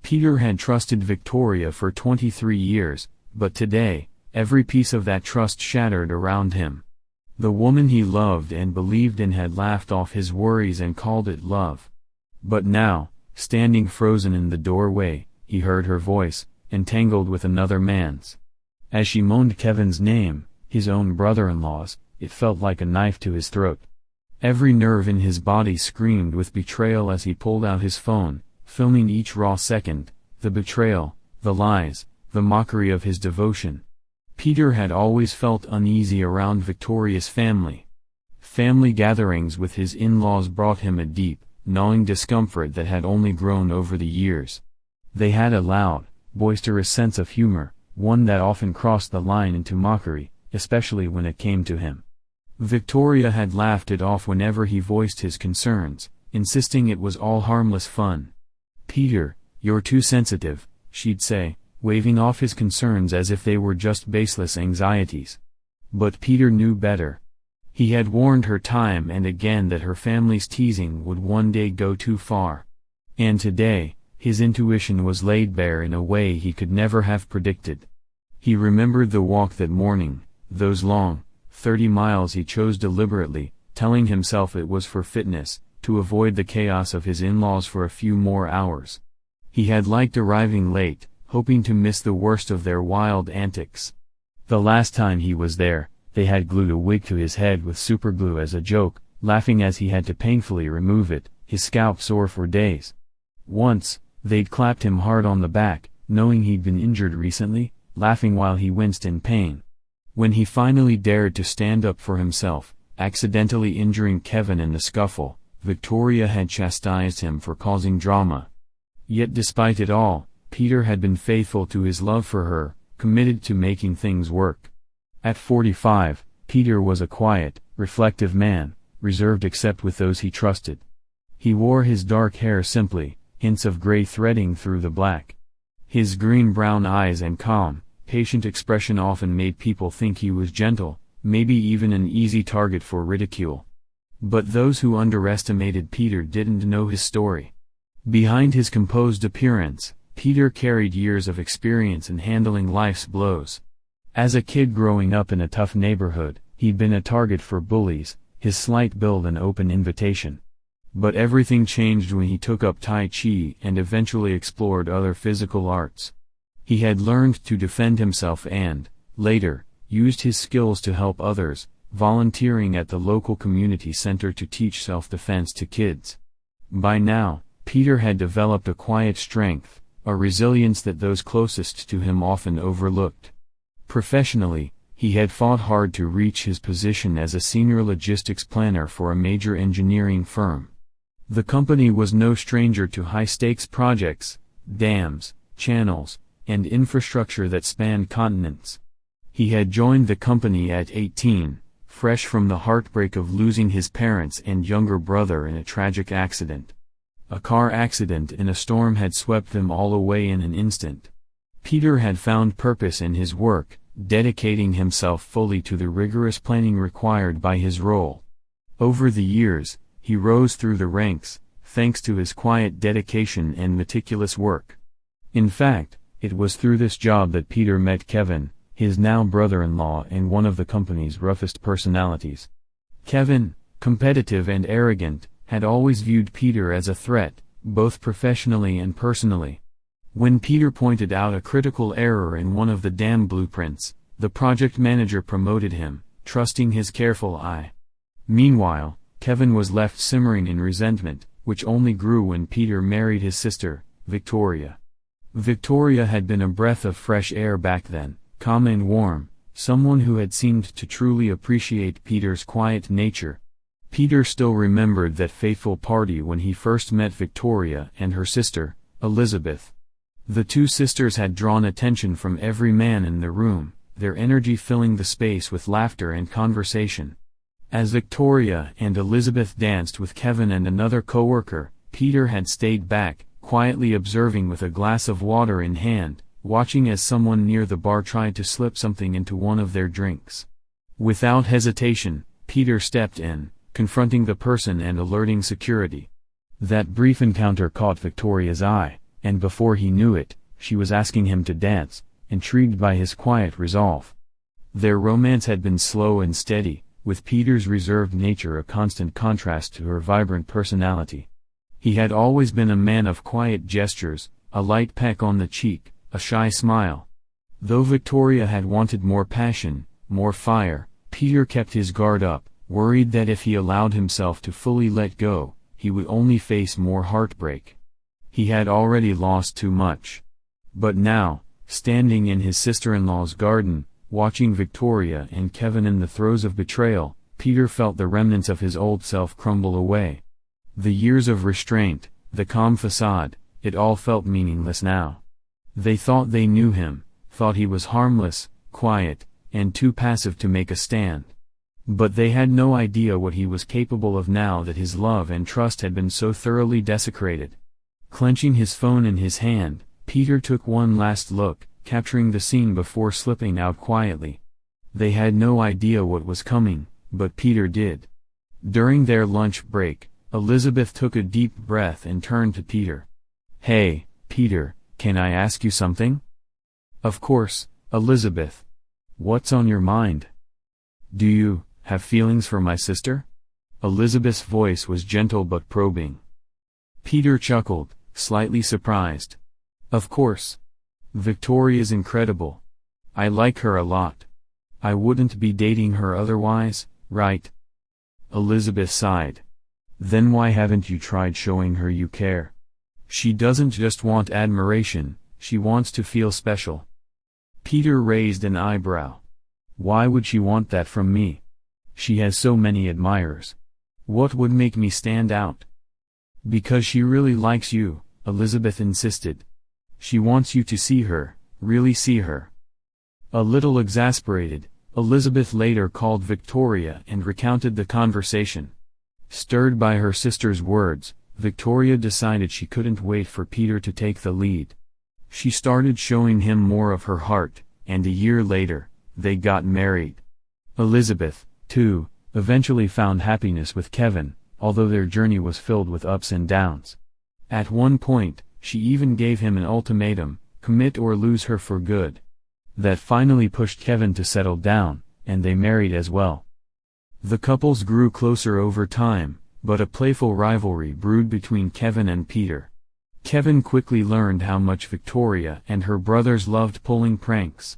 Peter had trusted Victoria for 23 years, but today, every piece of that trust shattered around him. The woman he loved and believed in had laughed off his worries and called it love. But now, standing frozen in the doorway, he heard her voice, entangled with another man's. As she moaned Kevin's name, his own brother-in-law's, it felt like a knife to his throat. Every nerve in his body screamed with betrayal as he pulled out his phone, filming each raw second, the betrayal, the lies, the mockery of his devotion. Peter had always felt uneasy around Victoria's family. Family gatherings with his in-laws brought him a deep, gnawing discomfort that had only grown over the years. They had a loud, boisterous sense of humor, one that often crossed the line into mockery, especially when it came to him. Victoria had laughed it off whenever he voiced his concerns, insisting it was all harmless fun. "Peter, you're too sensitive," she'd say, waving off his concerns as if they were just baseless anxieties. But Peter knew better. He had warned her time and again that her family's teasing would one day go too far. And today, his intuition was laid bare in a way he could never have predicted. He remembered the walk that morning, those long, 30 miles he chose deliberately, telling himself it was for fitness, to avoid the chaos of his in-laws for a few more hours. He had liked arriving late, hoping to miss the worst of their wild antics. The last time he was there, they had glued a wig to his head with superglue as a joke, laughing as he had to painfully remove it, his scalp sore for days. Once, they'd clapped him hard on the back, knowing he'd been injured recently, laughing while he winced in pain. When he finally dared to stand up for himself, accidentally injuring Kevin in the scuffle, Victoria had chastised him for causing drama. Yet despite it all, Peter had been faithful to his love for her, committed to making things work. At 45, Peter was a quiet, reflective man, reserved except with those he trusted. He wore his dark hair simply, hints of gray threading through the black. His green-brown eyes and calm, patient expression often made people think he was gentle, maybe even an easy target for ridicule. But those who underestimated Peter didn't know his story. Behind his composed appearance, Peter carried years of experience in handling life's blows. As a kid growing up in a tough neighborhood, he'd been a target for bullies, his slight build an open invitation. But everything changed when he took up Tai Chi and eventually explored other physical arts. He had learned to defend himself and, later, used his skills to help others, volunteering at the local community center to teach self-defense to kids. By now, Peter had developed a quiet strength, a resilience that those closest to him often overlooked. Professionally, he had fought hard to reach his position as a senior logistics planner for a major engineering firm. The company was no stranger to high-stakes projects, dams, channels, and infrastructure that spanned continents. He had joined the company at 18, fresh from the heartbreak of losing his parents and younger brother in a tragic accident. A car accident in a storm had swept them all away in an instant. Peter had found purpose in his work, dedicating himself fully to the rigorous planning required by his role. Over the years, he rose through the ranks, thanks to his quiet dedication and meticulous work. In fact, it was through this job that Peter met Kevin, his now brother-in-law and one of the company's roughest personalities. Kevin, competitive and arrogant, had always viewed Peter as a threat, both professionally and personally. When Peter pointed out a critical error in one of the dam blueprints, the project manager promoted him, trusting his careful eye. Meanwhile, Kevin was left simmering in resentment, which only grew when Peter married his sister, Victoria. Victoria had been a breath of fresh air back then, calm and warm, someone who had seemed to truly appreciate Peter's quiet nature. Peter still remembered that fateful party when he first met Victoria and her sister, Elizabeth. The two sisters had drawn attention from every man in the room, their energy filling the space with laughter and conversation. As Victoria and Elizabeth danced with Kevin and another coworker, Peter had stayed back, quietly observing with a glass of water in hand, watching as someone near the bar tried to slip something into one of their drinks. Without hesitation, Peter stepped in, confronting the person and alerting security. That brief encounter caught Victoria's eye, and before he knew it, she was asking him to dance, intrigued by his quiet resolve. Their romance had been slow and steady, with Peter's reserved nature a constant contrast to her vibrant personality. He had always been a man of quiet gestures, a light peck on the cheek, a shy smile. Though Victoria had wanted more passion, more fire, Peter kept his guard up, worried that if he allowed himself to fully let go, he would only face more heartbreak. He had already lost too much. But now, standing in his sister-in-law's garden, watching Victoria and Kevin in the throes of betrayal, Peter felt the remnants of his old self crumble away. The years of restraint, the calm facade, it all felt meaningless now. They thought they knew him, thought he was harmless, quiet, and too passive to make a stand. But they had no idea what he was capable of now that his love and trust had been so thoroughly desecrated. Clenching his phone in his hand, Peter took one last look, capturing the scene before slipping out quietly. They had no idea what was coming, but Peter did. During their lunch break, Elizabeth took a deep breath and turned to Peter. "Hey, Peter, can I ask you something?" "Of course, Elizabeth. What's on your mind?" "Do you have feelings for my sister?" Elizabeth's voice was gentle but probing. Peter chuckled, slightly surprised. "Of course. Victoria's incredible. I like her a lot. I wouldn't be dating her otherwise, right?" Elizabeth sighed. "Then why haven't you tried showing her you care? She doesn't just want admiration, she wants to feel special." Peter raised an eyebrow. "Why would she want that from me? She has so many admirers. What would make me stand out?" "Because she really likes you," Elizabeth insisted. "She wants you to see her, really see her." A little exasperated, Elizabeth later called Victoria and recounted the conversation. Stirred by her sister's words, Victoria decided she couldn't wait for Peter to take the lead. She started showing him more of her heart, and a year later, they got married. Elizabeth, too, eventually found happiness with Kevin, although their journey was filled with ups and downs. At one point, she even gave him an ultimatum, commit or lose her for good. That finally pushed Kevin to settle down, and they married as well. The couples grew closer over time, but a playful rivalry brewed between Kevin and Peter. Kevin quickly learned how much Victoria and her brothers loved pulling pranks.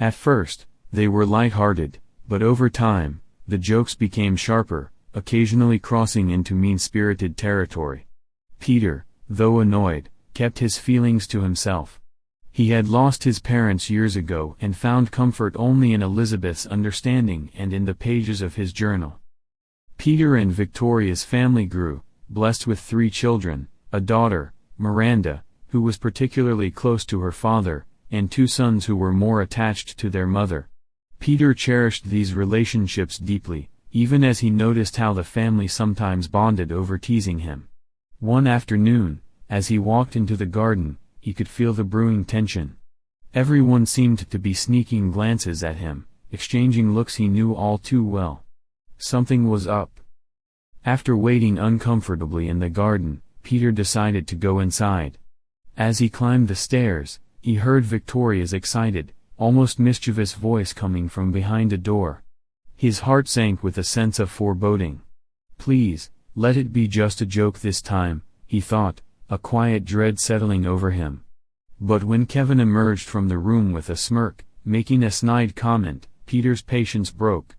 At first, they were light-hearted, but over time, the jokes became sharper, occasionally crossing into mean-spirited territory. Peter, though annoyed, kept his feelings to himself. He had lost his parents years ago and found comfort only in Elizabeth's understanding and in the pages of his journal. Peter and Victoria's family grew, blessed with 3 children, a daughter, Miranda, who was particularly close to her father, and 2 sons who were more attached to their mother. Peter cherished these relationships deeply, even as he noticed how the family sometimes bonded over teasing him. One afternoon, as he walked into the garden, he could feel the brewing tension. Everyone seemed to be sneaking glances at him, exchanging looks he knew all too well. Something was up. After waiting uncomfortably in the garden, Peter decided to go inside. As he climbed the stairs, he heard Victoria's excited, almost mischievous voice coming from behind a door. His heart sank with a sense of foreboding. "Please, let it be just a joke this time," he thought, a quiet dread settling over him. But when Kevin emerged from the room with a smirk, making a snide comment, Peter's patience broke.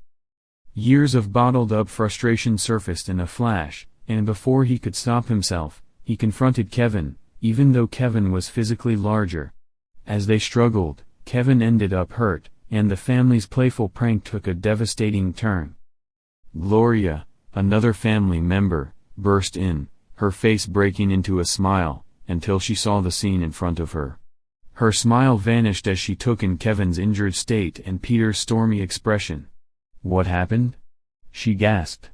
Years of bottled-up frustration surfaced in a flash, and before he could stop himself, he confronted Kevin, even though Kevin was physically larger. As they struggled, Kevin ended up hurt, and the family's playful prank took a devastating turn. Gloria, another family member, burst in, her face breaking into a smile, until she saw the scene in front of her. Her smile vanished as she took in Kevin's injured state and Peter's stormy expression. "What happened?" she gasped.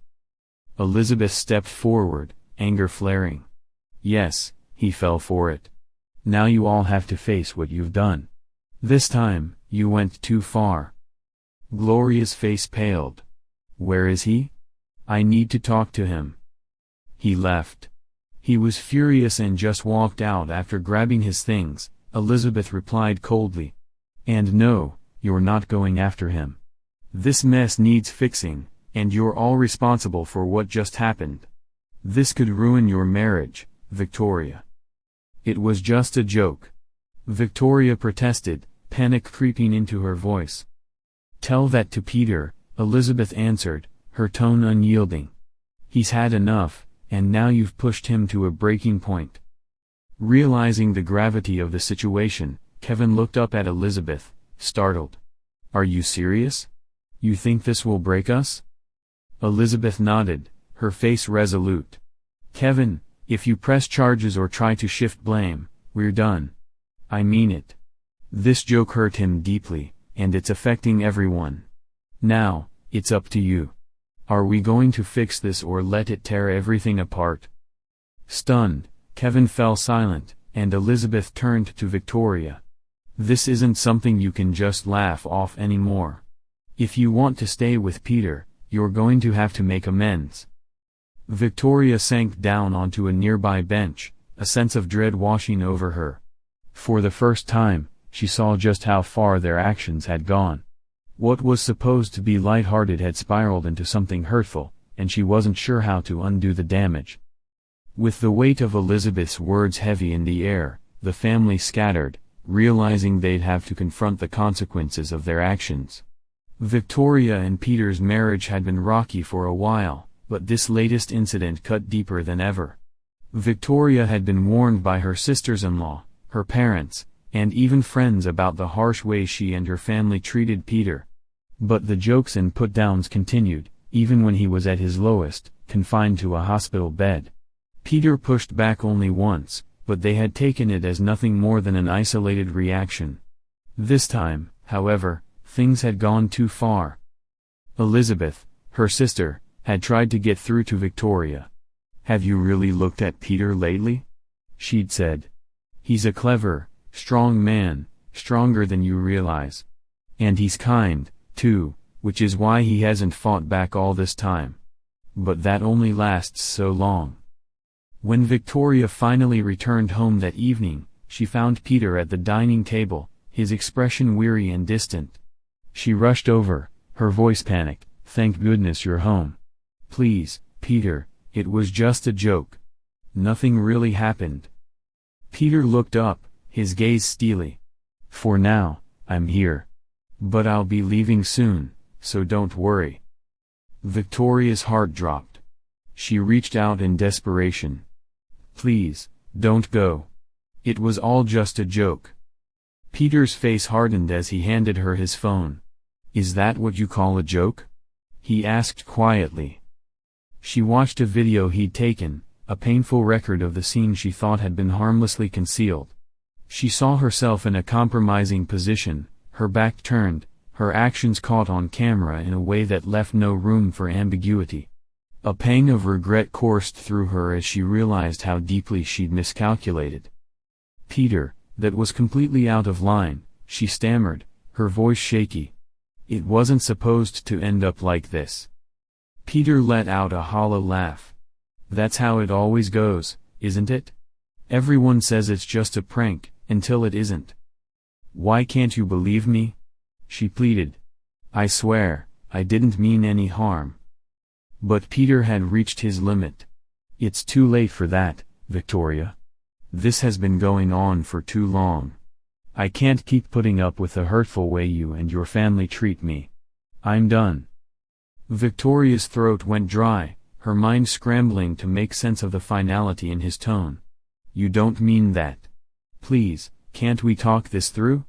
Elizabeth stepped forward, anger flaring. "Yes, he fell for it. Now you all have to face what you've done. This time, you went too far." Gloria's face paled. "Where is he? I need to talk to him." "He left. He was furious and just walked out after grabbing his things. Elizabeth replied coldly. And no, you're not going after him. This mess needs fixing, and you're all responsible for what just happened. This could ruin your marriage, Victoria. It was just a joke. Victoria protested, panic creeping into her voice. Tell that to Peter, Elizabeth answered, her tone unyielding. He's had enough, and now you've pushed him to a breaking point. Realizing the gravity of the situation, Kevin looked up at Elizabeth, startled. Are you serious? You think this will break us? Elizabeth nodded, her face resolute. Kevin, if you press charges or try to shift blame, we're done. I mean it. This joke hurt him deeply, and it's affecting everyone. Now, it's up to you. Are we going to fix this or let it tear everything apart? Stunned, Kevin fell silent, and Elizabeth turned to Victoria. This isn't something you can just laugh off anymore. If you want to stay with Peter, you're going to have to make amends. Victoria sank down onto a nearby bench, a sense of dread washing over her. For the first time, she saw just how far their actions had gone. What was supposed to be lighthearted had spiraled into something hurtful, and she wasn't sure how to undo the damage. With the weight of Elizabeth's words heavy in the air, the family scattered, realizing they'd have to confront the consequences of their actions. Victoria and Peter's marriage had been rocky for a while, but this latest incident cut deeper than ever. Victoria had been warned by her sisters-in-law, her parents, and even friends about the harsh way she and her family treated Peter. But the jokes and put-downs continued, even when he was at his lowest, confined to a hospital bed. Peter pushed back only once, but they had taken it as nothing more than an isolated reaction. This time, however, things had gone too far. Elizabeth, her sister, had tried to get through to Victoria. Have you really looked at Peter lately? She'd said. He's a clever, strong man, stronger than you realize. And he's kind, too, which is why he hasn't fought back all this time. But that only lasts so long. When Victoria finally returned home that evening, she found Peter at the dining table, his expression weary and distant. She rushed over, her voice panicked. Thank goodness you're home. Please, Peter, it was just a joke. Nothing really happened. Peter looked up, his gaze steely. For now, I'm here. But I'll be leaving soon, so don't worry. Victoria's heart dropped. She reached out in desperation. Please, don't go. It was all just a joke. Peter's face hardened as he handed her his phone. Is that what you call a joke? He asked quietly. She watched a video he'd taken, a painful record of the scene she thought had been harmlessly concealed. She saw herself in a compromising position, her back turned, her actions caught on camera in a way that left no room for ambiguity. A pang of regret coursed through her as she realized how deeply she'd miscalculated. Peter, that was completely out of line, she stammered, her voice shaky. It wasn't supposed to end up like this. Peter let out a hollow laugh. That's how it always goes, isn't it? Everyone says it's just a prank, until it isn't. Why can't you believe me? She pleaded. I swear, I didn't mean any harm. But Peter had reached his limit. It's too late for that, Victoria. This has been going on for too long. I can't keep putting up with the hurtful way you and your family treat me. I'm done. Victoria's throat went dry, her mind scrambling to make sense of the finality in his tone. You don't mean that. Please, can't we talk this through?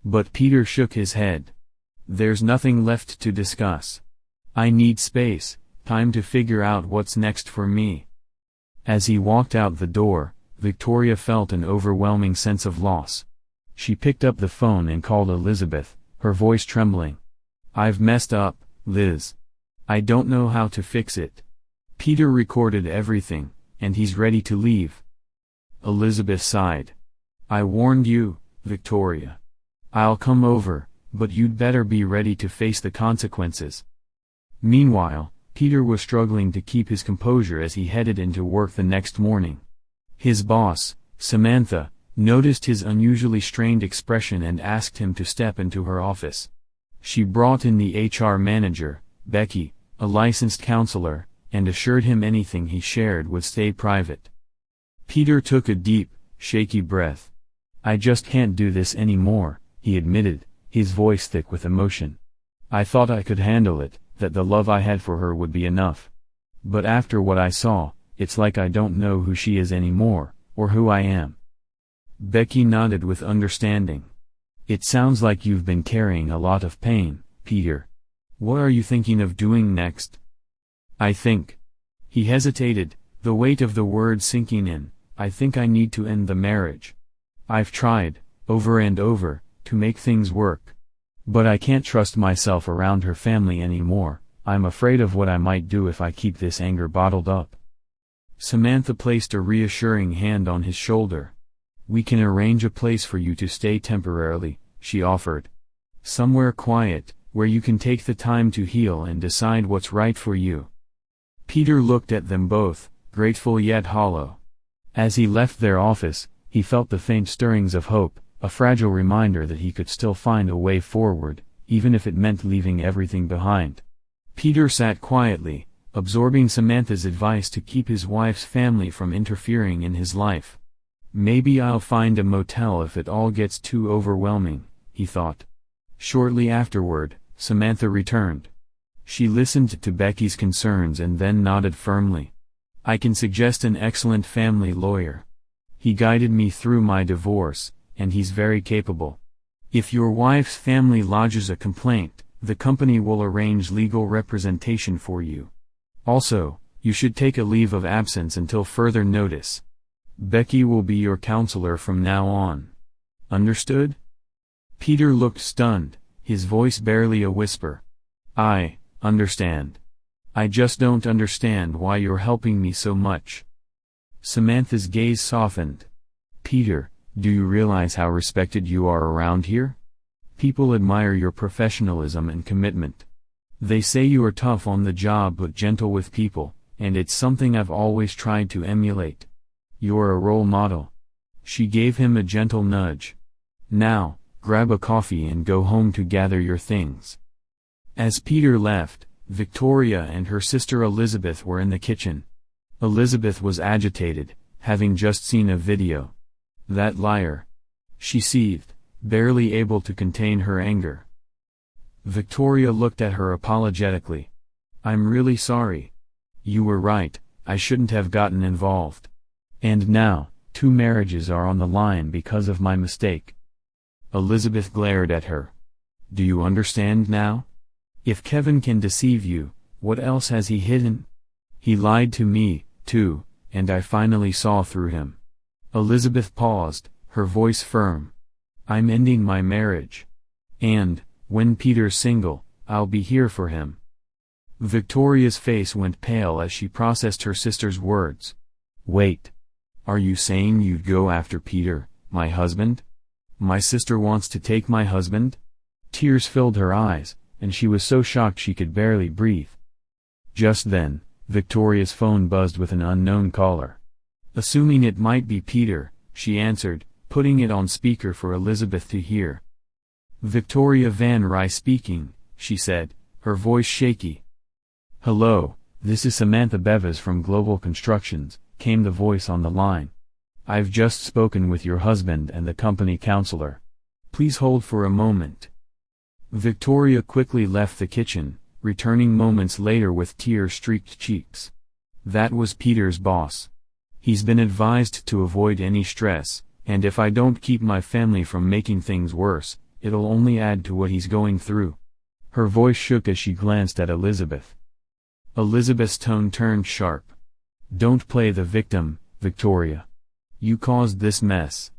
But Peter shook his head. There's nothing left to discuss. I need space, time to figure out what's next for me. As he walked out the door, Victoria felt an overwhelming sense of loss. She picked up the phone and called Elizabeth, her voice trembling. I've messed up, Liz. I don't know how to fix it. Peter recorded everything, and he's ready to leave. Elizabeth sighed. I warned you, Victoria. I'll come over, but you'd better be ready to face the consequences. Meanwhile, Peter was struggling to keep his composure as he headed into work the next morning. His boss, Samantha, noticed his unusually strained expression and asked him to step into her office. She brought in the HR manager, Becky, a licensed counselor, and assured him anything he shared would stay private. Peter took a deep, shaky breath. "I just can't do this anymore," he admitted, his voice thick with emotion. "I thought I could handle it, that the love I had for her would be enough. But after what I saw, it's like I don't know who she is anymore, or who I am." Becky nodded with understanding. "It sounds like you've been carrying a lot of pain, Peter. What are you thinking of doing next?" "I think." He hesitated, the weight of the words sinking in. "I think I need to end the marriage. I've tried, over and over, to make things work. But I can't trust myself around her family anymore. I'm afraid of what I might do if I keep this anger bottled up." Samantha placed a reassuring hand on his shoulder. "We can arrange a place for you to stay temporarily," she offered. "Somewhere quiet, where you can take the time to heal and decide what's right for you." Peter looked at them both, grateful yet hollow. As he left their office, he felt the faint stirrings of hope, a fragile reminder that he could still find a way forward, even if it meant leaving everything behind. Peter sat quietly, absorbing Samantha's advice to keep his wife's family from interfering in his life. "Maybe I'll find a motel if it all gets too overwhelming," he thought. Shortly afterward, Samantha returned. She listened to Becky's concerns and then nodded firmly. "I can suggest an excellent family lawyer. He guided me through my divorce, and he's very capable. If your wife's family lodges a complaint, the company will arrange legal representation for you. Also, you should take a leave of absence until further notice. Becky will be your counselor from now on. Understood?" Peter looked stunned, his voice barely a whisper. "I understand. I just don't understand why you're helping me so much." Samantha's gaze softened. "Peter, do you realize how respected you are around here? People admire your professionalism and commitment. They say you are tough on the job but gentle with people, and it's something I've always tried to emulate. You're a role model." She gave him a gentle nudge. "Now, grab a coffee and go home to gather your things." As Peter left, Victoria and her sister Elizabeth were in the kitchen. Elizabeth was agitated, having just seen a video. "That liar," she seethed, barely able to contain her anger. Victoria looked at her apologetically. "I'm really sorry. You were right, I shouldn't have gotten involved. And now, 2 marriages are on the line because of my mistake." Elizabeth glared at her. "Do you understand now? If Kevin can deceive you, what else has he hidden? He lied to me, too, and I finally saw through him." Elizabeth paused, her voice firm. "I'm ending my marriage. And, when Peter's single, I'll be here for him." Victoria's face went pale as she processed her sister's words. "Wait. Are you saying you'd go after Peter, my husband? My sister wants to take my husband?" Tears filled her eyes, and she was so shocked she could barely breathe. Just then, Victoria's phone buzzed with an unknown caller. Assuming it might be Peter, she answered, putting it on speaker for Elizabeth to hear. "Victoria Van Rye speaking," she said, her voice shaky. "Hello, this is Samantha Bevis from Global Constructions," came the voice on the line. "I've just spoken with your husband and the company counselor. Please hold for a moment." Victoria quickly left the kitchen, returning moments later with tear-streaked cheeks. "That was Peter's boss. He's been advised to avoid any stress, and if I don't keep my family from making things worse, it'll only add to what he's going through." Her voice shook as she glanced at Elizabeth. Elizabeth's tone turned sharp. "Don't play the victim, Victoria. You caused this mess.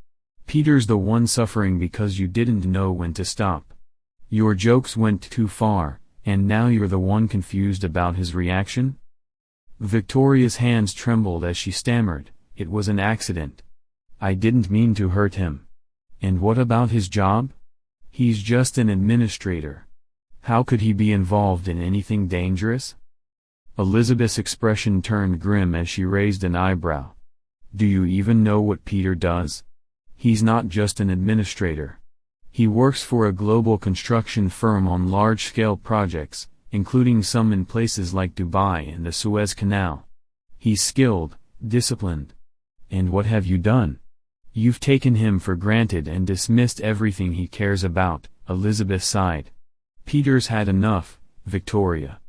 Peter's the one suffering because you didn't know when to stop. Your jokes went too far, and now you're the one confused about his reaction?" Victoria's hands trembled as she stammered, "It was an accident. I didn't mean to hurt him. And what about his job? He's just an administrator. How could he be involved in anything dangerous?" Elizabeth's expression turned grim as she raised an eyebrow. Do you even know what Peter does? He's not just an administrator. He works for a global construction firm on large-scale projects, including some in places like Dubai and the Suez Canal. He's skilled, disciplined. And what have you done? You've taken him for granted and dismissed everything he cares about, Elizabeth sighed. Peter's had enough, Victoria.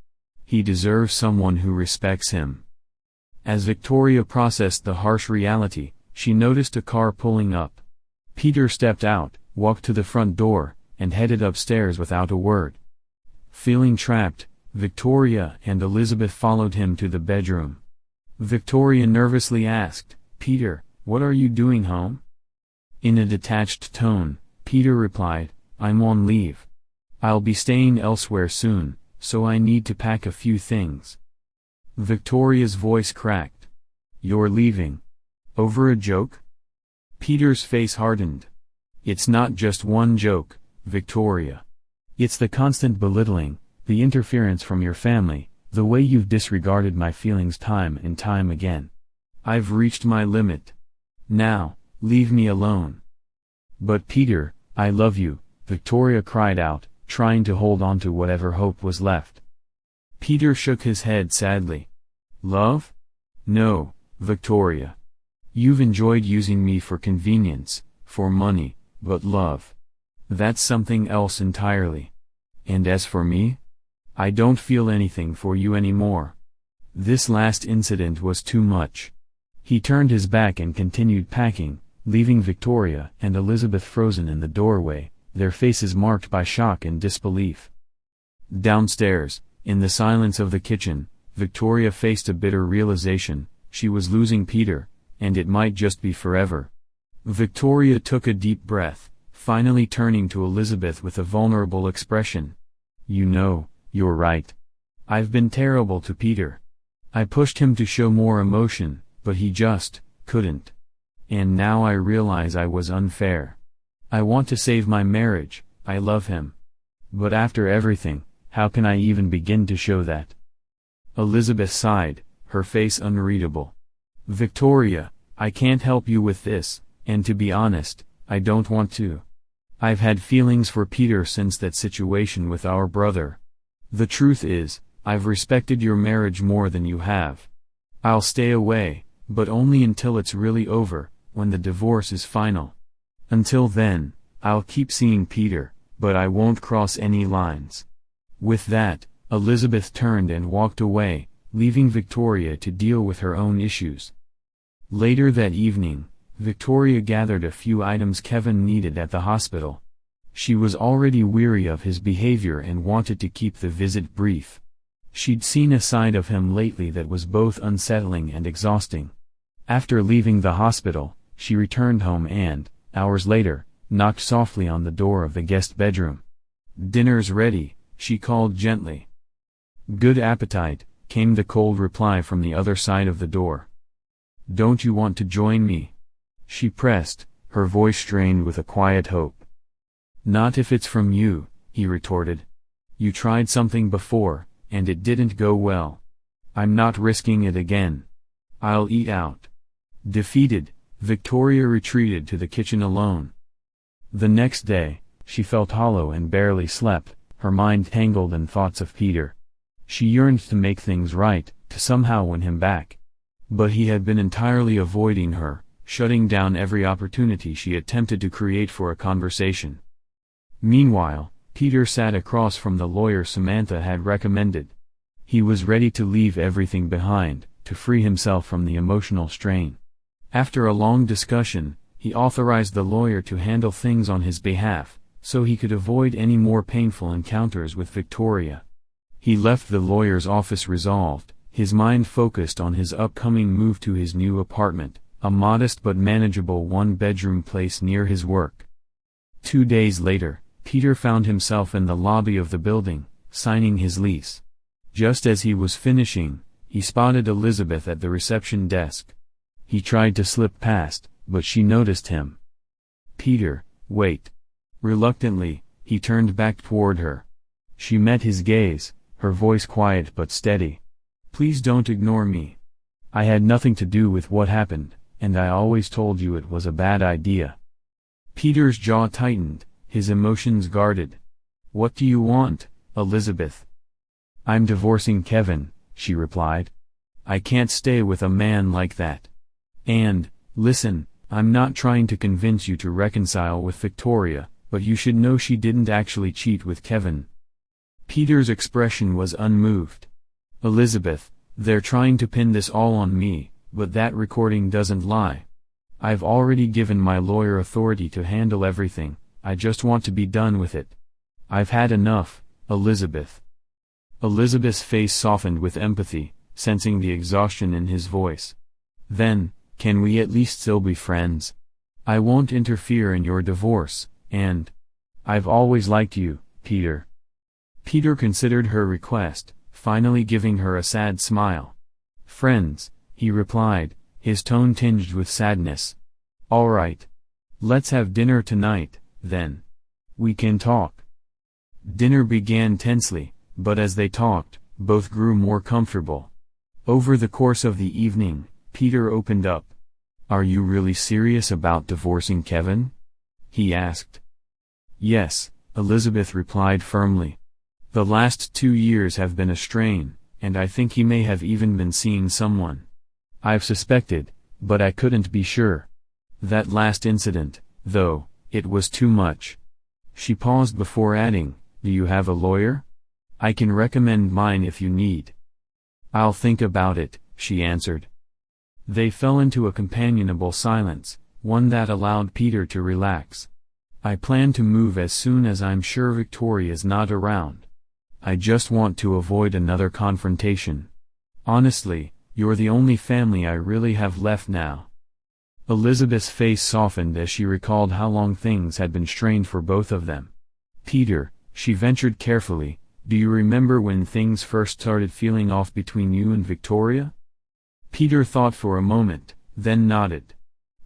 He deserves someone who respects him. As Victoria processed the harsh reality, she noticed a car pulling up. Peter stepped out, walked to the front door, and headed upstairs without a word. Feeling trapped, Victoria and Elizabeth followed him to the bedroom. Victoria nervously asked, Peter, what are you doing home? In a detached tone, Peter replied, I'm on leave. I'll be staying elsewhere soon, so I need to pack a few things. Victoria's voice cracked. You're leaving? Over a joke? Peter's face hardened. It's not just one joke, Victoria. It's the constant belittling, the interference from your family, the way you've disregarded my feelings time and time again. I've reached my limit. Now, leave me alone. But Peter, I love you, Victoria cried out, trying to hold on to whatever hope was left. Peter shook his head sadly. Love? No, Victoria. You've enjoyed using me for convenience, for money, but love. That's something else entirely. And as for me? I don't feel anything for you anymore. This last incident was too much. He turned his back and continued packing, leaving Victoria and Elizabeth frozen in the doorway, their faces marked by shock and disbelief. Downstairs, in the silence of the kitchen, Victoria faced a bitter realization: she was losing Peter, and it might just be forever. Victoria took a deep breath, finally turning to Elizabeth with a vulnerable expression. You know, you're right. I've been terrible to Peter. I pushed him to show more emotion, but he just couldn't. And now I realize I was unfair. I want to save my marriage, I love him. But after everything, how can I even begin to show that? Elizabeth sighed, her face unreadable. Victoria, I can't help you with this, and to be honest, I don't want to. I've had feelings for Peter since that situation with our brother. The truth is, I've respected your marriage more than you have. I'll stay away, but only until it's really over, when the divorce is final. Until then, I'll keep seeing Peter, but I won't cross any lines. With that, Elizabeth turned and walked away, leaving Victoria to deal with her own issues. Later that evening, Victoria gathered a few items Kevin needed at the hospital. She was already weary of his behavior and wanted to keep the visit brief. She'd seen a side of him lately that was both unsettling and exhausting. After leaving the hospital, she returned home and, hours later, knocked softly on the door of the guest bedroom. Dinner's ready, she called gently. Good appetite, came the cold reply from the other side of the door. Don't you want to join me? She pressed, her voice strained with a quiet hope. Not if it's from you, he retorted. You tried something before, and it didn't go well. I'm not risking it again. I'll eat out. Defeated, Victoria retreated to the kitchen alone. The next day, she felt hollow and barely slept, her mind tangled in thoughts of Peter. She yearned to make things right, to somehow win him back. But he had been entirely avoiding her, shutting down every opportunity she attempted to create for a conversation. Meanwhile, Peter sat across from the lawyer Samantha had recommended. He was ready to leave everything behind, to free himself from the emotional strain. After a long discussion, he authorized the lawyer to handle things on his behalf, so he could avoid any more painful encounters with Victoria. He left the lawyer's office resolved, his mind focused on his upcoming move to his new apartment, a modest but manageable one-bedroom place near his work. 2 days later, Peter found himself in the lobby of the building, signing his lease. Just as he was finishing, he spotted Elizabeth at the reception desk. He tried to slip past, but she noticed him. Peter, wait. Reluctantly, he turned back toward her. She met his gaze, her voice quiet but steady. Please don't ignore me. I had nothing to do with what happened, and I always told you it was a bad idea." Peter's jaw tightened, his emotions guarded. "What do you want, Elizabeth?" "I'm divorcing Kevin," she replied. "I can't stay with a man like that. And, listen, I'm not trying to convince you to reconcile with Victoria, but you should know she didn't actually cheat with Kevin." Peter's expression was unmoved. "Elizabeth, they're trying to pin this all on me, but that recording doesn't lie. I've already given my lawyer authority to handle everything, I just want to be done with it. I've had enough, Elizabeth." Elizabeth's face softened with empathy, sensing the exhaustion in his voice. "Then, can we at least still be friends? I won't interfere in your divorce, and I've always liked you, Peter." Peter considered her request, finally giving her a sad smile. "Friends," he replied, his tone tinged with sadness. "All right. Let's have dinner tonight, then. We can talk." Dinner began tensely, but as they talked, both grew more comfortable. Over the course of the evening, Peter opened up. "Are you really serious about divorcing Kevin?" he asked. "Yes," Elizabeth replied firmly. "The last 2 years have been a strain, and I think he may have even been seeing someone. I've suspected, but I couldn't be sure. That last incident, though, it was too much." She paused before adding, "Do you have a lawyer? I can recommend mine if you need." "I'll think about it," she answered. They fell into a companionable silence, one that allowed Peter to relax. "I plan to move as soon as I'm sure Victoria's not around. I just want to avoid another confrontation. Honestly, you're the only family I really have left now." Elizabeth's face softened as she recalled how long things had been strained for both of them. "Peter," she ventured carefully, "do you remember when things first started feeling off between you and Victoria?" Peter thought for a moment, then nodded.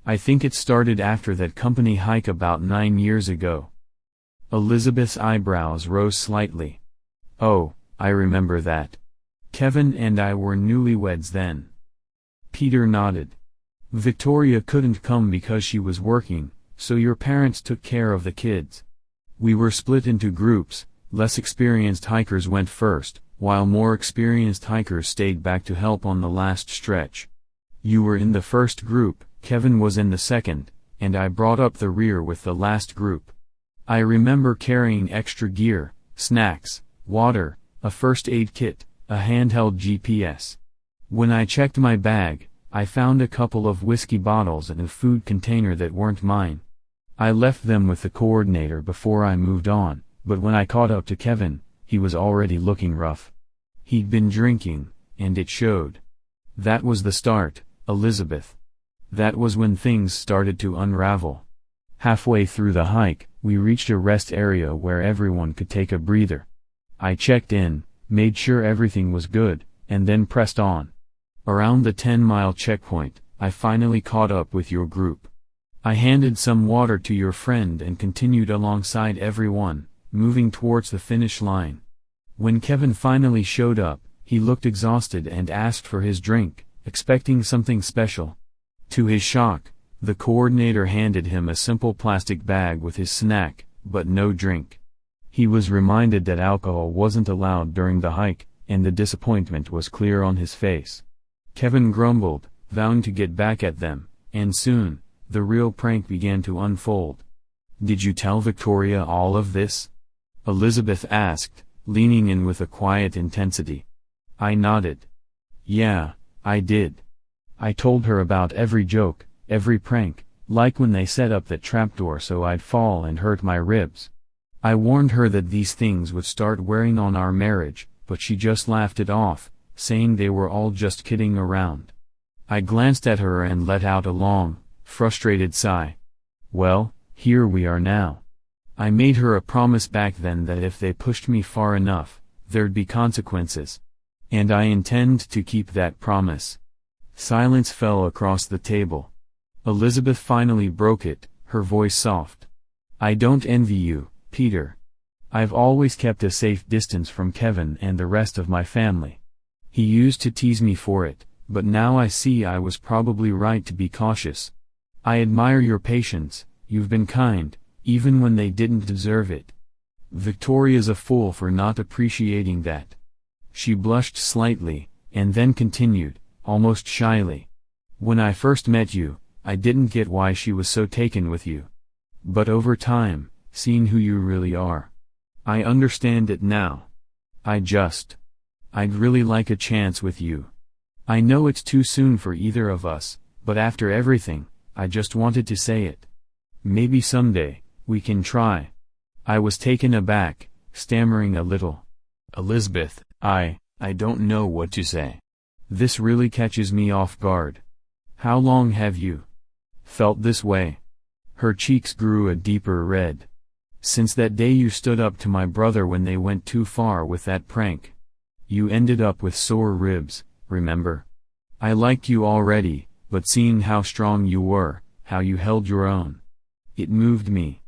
"I think it started after that company hike about 9 years ago." Elizabeth's eyebrows rose slightly. "Oh, I remember that. Kevin and I were newlyweds then." Peter nodded. "Victoria couldn't come because she was working, so your parents took care of the kids. We were split into groups. Less experienced hikers went first, while more experienced hikers stayed back to help on the last stretch. You were in the first group, Kevin was in the second, and I brought up the rear with the last group. I remember carrying extra gear, snacks, water, a first aid kit, a handheld GPS. When I checked my bag, I found a couple of whiskey bottles and a food container that weren't mine. I left them with the coordinator before I moved on. But when I caught up to Kevin, he was already looking rough. He'd been drinking, and it showed. That was the start, Elizabeth. That was when things started to unravel. Halfway through the hike, we reached a rest area where everyone could take a breather. I checked in, made sure everything was good, and then pressed on. Around the 10-mile checkpoint, I finally caught up with your group. I handed some water to your friend and continued alongside everyone, moving towards the finish line. When Kevin finally showed up, he looked exhausted and asked for his drink, expecting something special. To his shock, the coordinator handed him a simple plastic bag with his snack, but no drink. He was reminded that alcohol wasn't allowed during the hike, and the disappointment was clear on his face. Kevin grumbled, vowing to get back at them, and soon, the real prank began to unfold. "Did you tell Victoria all of this?" Elizabeth asked, leaning in with a quiet intensity. I nodded. "Yeah, I did. I told her about every joke, every prank, like when they set up that trapdoor so I'd fall and hurt my ribs. I warned her that these things would start wearing on our marriage, but she just laughed it off, saying they were all just kidding around." I glanced at her and let out a long, frustrated sigh. Well, here we are now. I made her a promise back then that if they pushed me far enough, there'd be consequences. And I intend to keep that promise. Silence fell across the table. Elizabeth finally broke it, her voice soft. "I don't envy you, Peter. I've always kept a safe distance from Kevin and the rest of my family. He used to tease me for it, but now I see I was probably right to be cautious. I admire your patience, you've been kind, even when they didn't deserve it. Victoria's a fool for not appreciating that. She blushed slightly, and then continued, almost shyly. When I first met you, I didn't get why she was so taken with you. But over time, seeing who you really are, I understand it now. I'd really like a chance with you. I know it's too soon for either of us, but after everything, I just wanted to say it. Maybe someday, we can try. I was taken aback, stammering a little. Elizabeth, I don't know what to say. This really catches me off guard. How long have you felt this way? Her cheeks grew a deeper red. Since that day you stood up to my brother when they went too far with that prank. You ended up with sore ribs, remember? I liked you already, but seeing how strong you were, how you held your own, it moved me.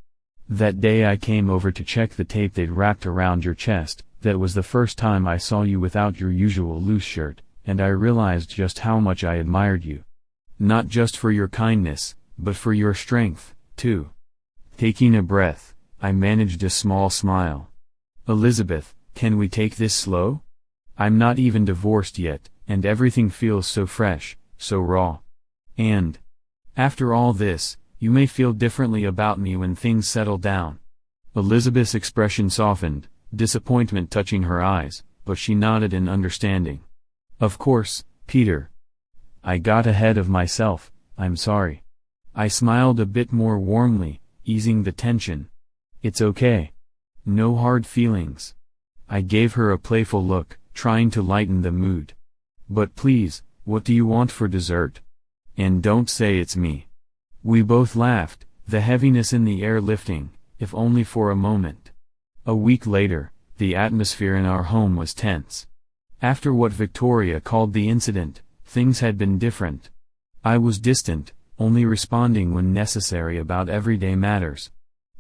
That day I came over to check the tape they'd wrapped around your chest. That was the first time I saw you without your usual loose shirt, and I realized just how much I admired you. Not just for your kindness, but for your strength, too. Taking a breath, I managed a small smile. Elizabeth, can we take this slow? I'm not even divorced yet, and everything feels so fresh, so raw. And after all this, you may feel differently about me when things settle down. Elizabeth's expression softened, disappointment touching her eyes, but she nodded in understanding. Of course, Peter. I got ahead of myself, I'm sorry. I smiled a bit more warmly, easing the tension. It's okay. No hard feelings. I gave her a playful look, trying to lighten the mood. But please, what do you want for dessert? And don't say it's me. We both laughed, the heaviness in the air lifting, if only for a moment. A week later, the atmosphere in our home was tense. After what Victoria called the incident, things had been different. I was distant, only responding when necessary about everyday matters.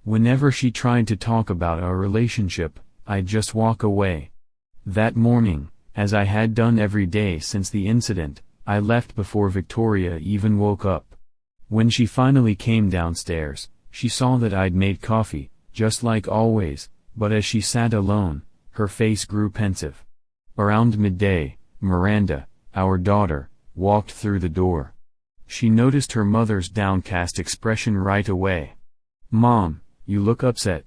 Whenever she tried to talk about our relationship, I'd just walk away. That morning, as I had done every day since the incident, I left before Victoria even woke up. When she finally came downstairs, she saw that I'd made coffee, just like always, but as she sat alone, her face grew pensive. Around midday, Miranda, our daughter, walked through the door. She noticed her mother's downcast expression right away. "Mom, you look upset.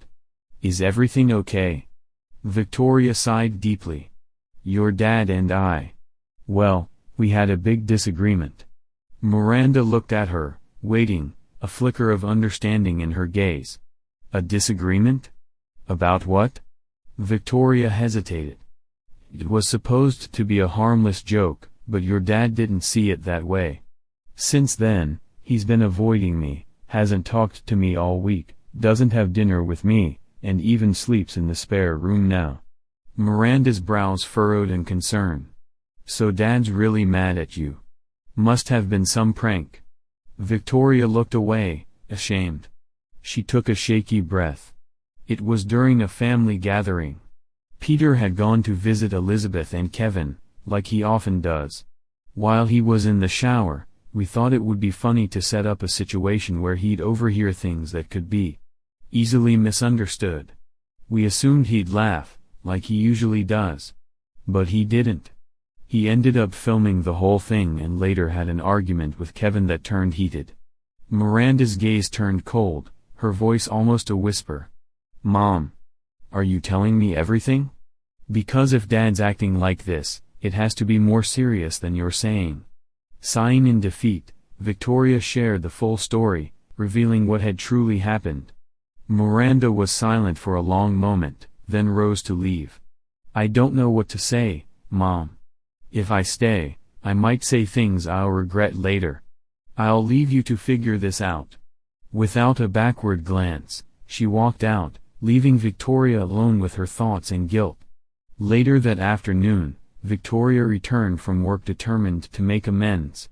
Is everything okay?" Victoria sighed deeply. "Your dad and I. Well, we had a big disagreement." Miranda looked at her, waiting, a flicker of understanding in her gaze. "A disagreement? About what?" Victoria hesitated. "It was supposed to be a harmless joke, but your dad didn't see it that way. Since then, he's been avoiding me, hasn't talked to me all week, doesn't have dinner with me, and even sleeps in the spare room now." Miranda's brows furrowed in concern. "So Dad's really mad at you? Must have been some prank." Victoria looked away, ashamed. She took a shaky breath. It was during a family gathering. Peter had gone to visit Elizabeth and Kevin, like he often does. While he was in the shower, we thought it would be funny to set up a situation where he'd overhear things that could be easily misunderstood. We assumed he'd laugh, like he usually does. But he didn't. He ended up filming the whole thing and later had an argument with Kevin that turned heated. Miranda's gaze turned cold, her voice almost a whisper. "Mom, are you telling me everything? Because if Dad's acting like this, it has to be more serious than you're saying." Sighing in defeat, Victoria shared the full story, revealing what had truly happened. Miranda was silent for a long moment, then rose to leave. "I don't know what to say, Mom. If I stay, I might say things I'll regret later. I'll leave you to figure this out." Without a backward glance, she walked out, leaving Victoria alone with her thoughts and guilt. Later that afternoon, Victoria returned from work determined to make amends.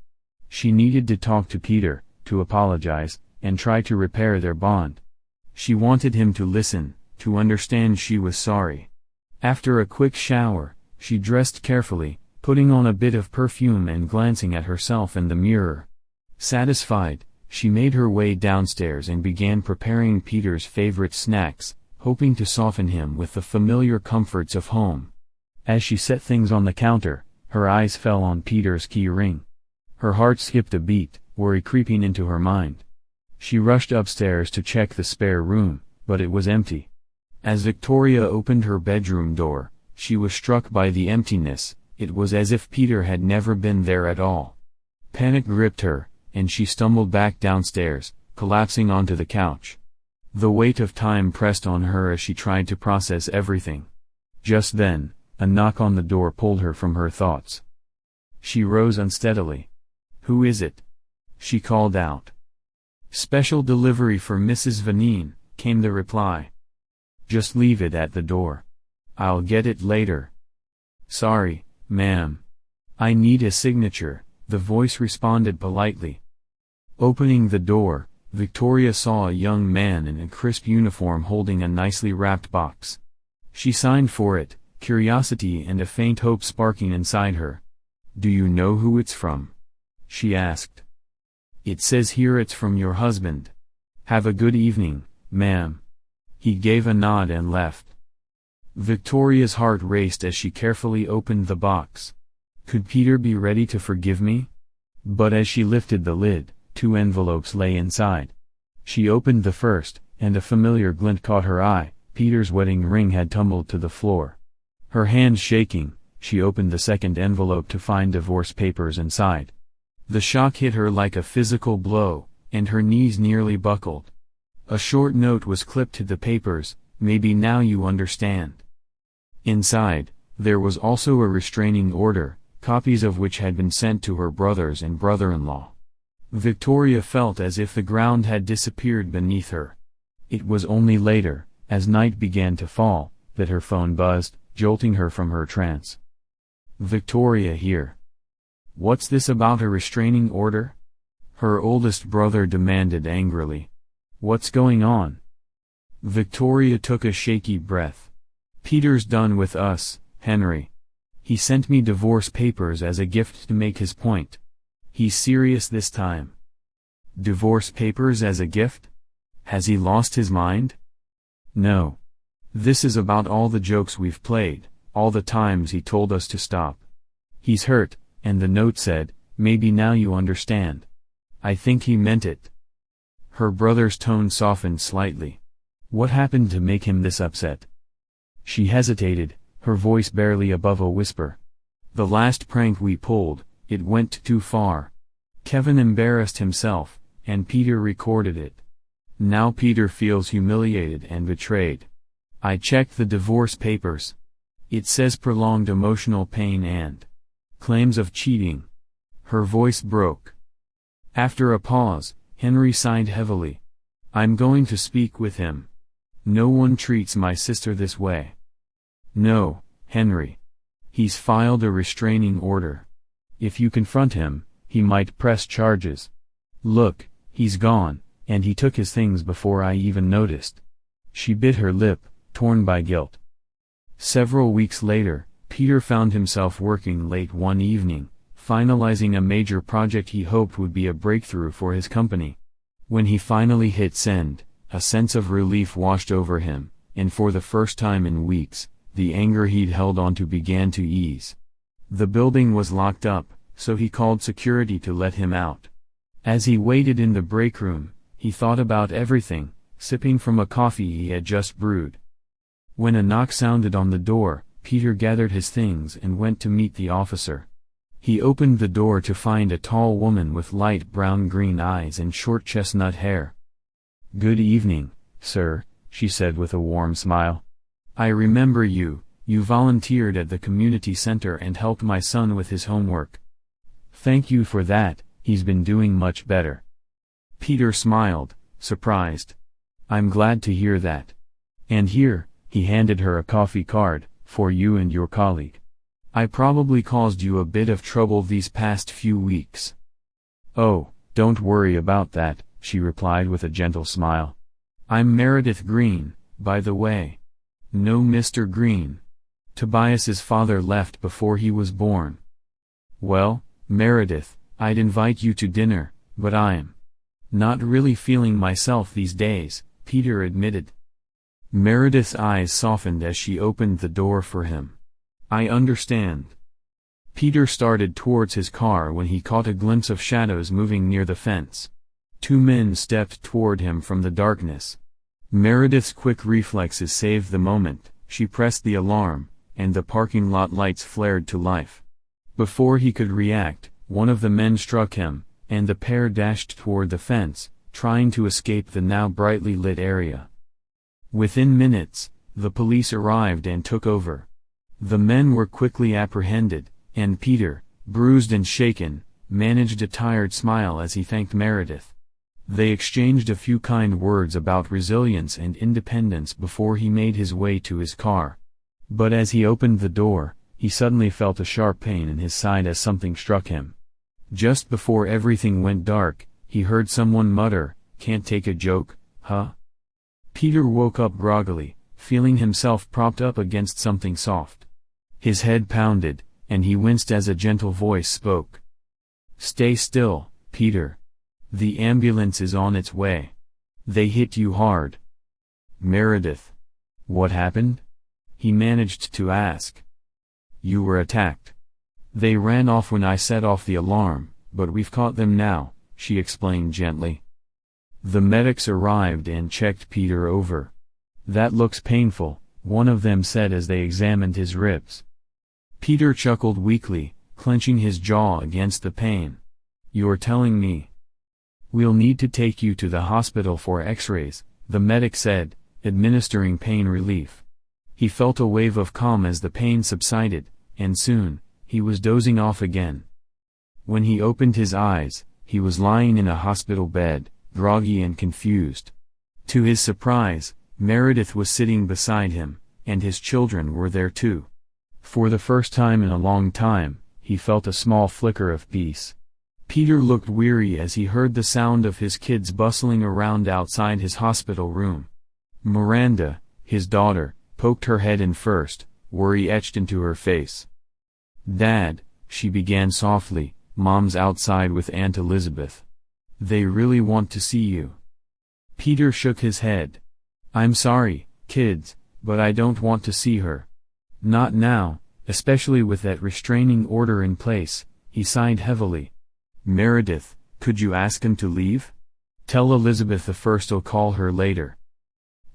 She needed to talk to Peter, to apologize, and try to repair their bond. She wanted him to listen, to understand she was sorry. After a quick shower, she dressed carefully, putting on a bit of perfume and glancing at herself in the mirror. Satisfied, she made her way downstairs and began preparing Peter's favorite snacks, hoping to soften him with the familiar comforts of home. As she set things on the counter, her eyes fell on Peter's key ring. Her heart skipped a beat, worry creeping into her mind. She rushed upstairs to check the spare room, but it was empty. As Victoria opened her bedroom door, she was struck by the emptiness. It was as if Peter had never been there at all. Panic gripped her, and she stumbled back downstairs, collapsing onto the couch. The weight of time pressed on her as she tried to process everything. Just then, a knock on the door pulled her from her thoughts. She rose unsteadily. "Who is it?" she called out. "Special delivery for Mrs. Vanine," came the reply. "Just leave it at the door. I'll get it later." "Sorry, ma'am. I need a signature," the voice responded politely. Opening the door, Victoria saw a young man in a crisp uniform holding a nicely wrapped box. She signed for it, curiosity and a faint hope sparking inside her. "Do you know who it's from?" she asked. "It says here it's from your husband. Have a good evening, ma'am." He gave a nod and left. Victoria's heart raced as she carefully opened the box. Could Peter be ready to forgive me? But as she lifted the lid, 2 envelopes lay inside. She opened the first, and a familiar glint caught her eye. Peter's wedding ring had tumbled to the floor. Her hands shaking, she opened the second envelope to find divorce papers inside. The shock hit her like a physical blow, and her knees nearly buckled. A short note was clipped to the papers, "Maybe now you understand." Inside, there was also a restraining order, copies of which had been sent to her brothers and brother-in-law. Victoria felt as if the ground had disappeared beneath her. It was only later, as night began to fall, that her phone buzzed, jolting her from her trance. "Victoria here. What's this about a restraining order?" her oldest brother demanded angrily. "What's going on?" Victoria took a shaky breath. "Peter's done with us, Henry. He sent me divorce papers as a gift to make his point. He's serious this time." "Divorce papers as a gift? Has he lost his mind?" "No. This is about all the jokes we've played, all the times he told us to stop. He's hurt, and the note said, 'Maybe now you understand.' I think he meant it." Her brother's tone softened slightly. "What happened to make him this upset?" She hesitated, her voice barely above a whisper. "The last prank we pulled, it went too far. Kevin embarrassed himself, and Peter recorded it. Now Peter feels humiliated and betrayed. I checked the divorce papers. It says prolonged emotional pain and claims of cheating." Her voice broke. After a pause, Henry sighed heavily. "I'm going to speak with him. No one treats my sister this way." "No, Henry. He's filed a restraining order. If you confront him, he might press charges. Look, he's gone, and he took his things before I even noticed." She bit her lip, torn by guilt. Several weeks later, Peter found himself working late one evening, finalizing a major project he hoped would be a breakthrough for his company. When he finally hit send, a sense of relief washed over him, and for the first time in weeks, the anger he'd held onto began to ease. The building was locked up, so he called security to let him out. As he waited in the break room, he thought about everything, sipping from a coffee he had just brewed. When a knock sounded on the door, Peter gathered his things and went to meet the officer. He opened the door to find a tall woman with light brown-green eyes and short chestnut hair. "Good evening, sir," she said with a warm smile. "I remember you. You volunteered at the community center and helped my son with his homework. Thank you for that, he's been doing much better." Peter smiled, surprised. "I'm glad to hear that. And here," he handed her a coffee card, "for you and your colleague. I probably caused you a bit of trouble these past few weeks." "Oh, don't worry about that," she replied with a gentle smile. "I'm Meredith Green, by the way. No Mr. Green. Tobias's father left before he was born." Well, Meredith, I'd invite you to dinner, but I'm not really feeling myself these days, Peter admitted. Meredith's eyes softened as she opened the door for him. I understand. Peter started towards his car when he caught a glimpse of shadows moving near the fence. Two men stepped toward him from the darkness. Meredith's quick reflexes saved the moment. She pressed the alarm, and the parking lot lights flared to life. Before he could react, one of the men struck him, and the pair dashed toward the fence, trying to escape the now brightly lit area. Within minutes, the police arrived and took over. The men were quickly apprehended, and Peter, bruised and shaken, managed a tired smile as he thanked Meredith. They exchanged a few kind words about resilience and independence before he made his way to his car. But as he opened the door, he suddenly felt a sharp pain in his side as something struck him. Just before everything went dark, he heard someone mutter, "Can't take a joke, huh?" Peter woke up groggily, feeling himself propped up against something soft. His head pounded, and he winced as a gentle voice spoke. "Stay still, Peter. The ambulance is on its way. They hit you hard." "Meredith. What happened?" he managed to ask. "You were attacked. They ran off when I set off the alarm, but we've caught them now," she explained gently. The medics arrived and checked Peter over. "That looks painful," one of them said as they examined his ribs. Peter chuckled weakly, clenching his jaw against the pain. "You're telling me?" "We'll need to take you to the hospital for x-rays," the medic said, administering pain relief. He felt a wave of calm as the pain subsided, and soon, he was dozing off again. When he opened his eyes, he was lying in a hospital bed, groggy and confused. To his surprise, Meredith was sitting beside him, and his children were there too. For the first time in a long time, he felt a small flicker of peace. Peter looked weary as he heard the sound of his kids bustling around outside his hospital room. Miranda, his daughter, poked her head in first, worry etched into her face. "Dad," she began softly, "Mom's outside with Aunt Elizabeth. They really want to see you." Peter shook his head. "I'm sorry, kids, but I don't want to see her. Not now, especially with that restraining order in place," he sighed heavily. "Meredith, could you ask him to leave? Tell Elizabeth the first'll call her later."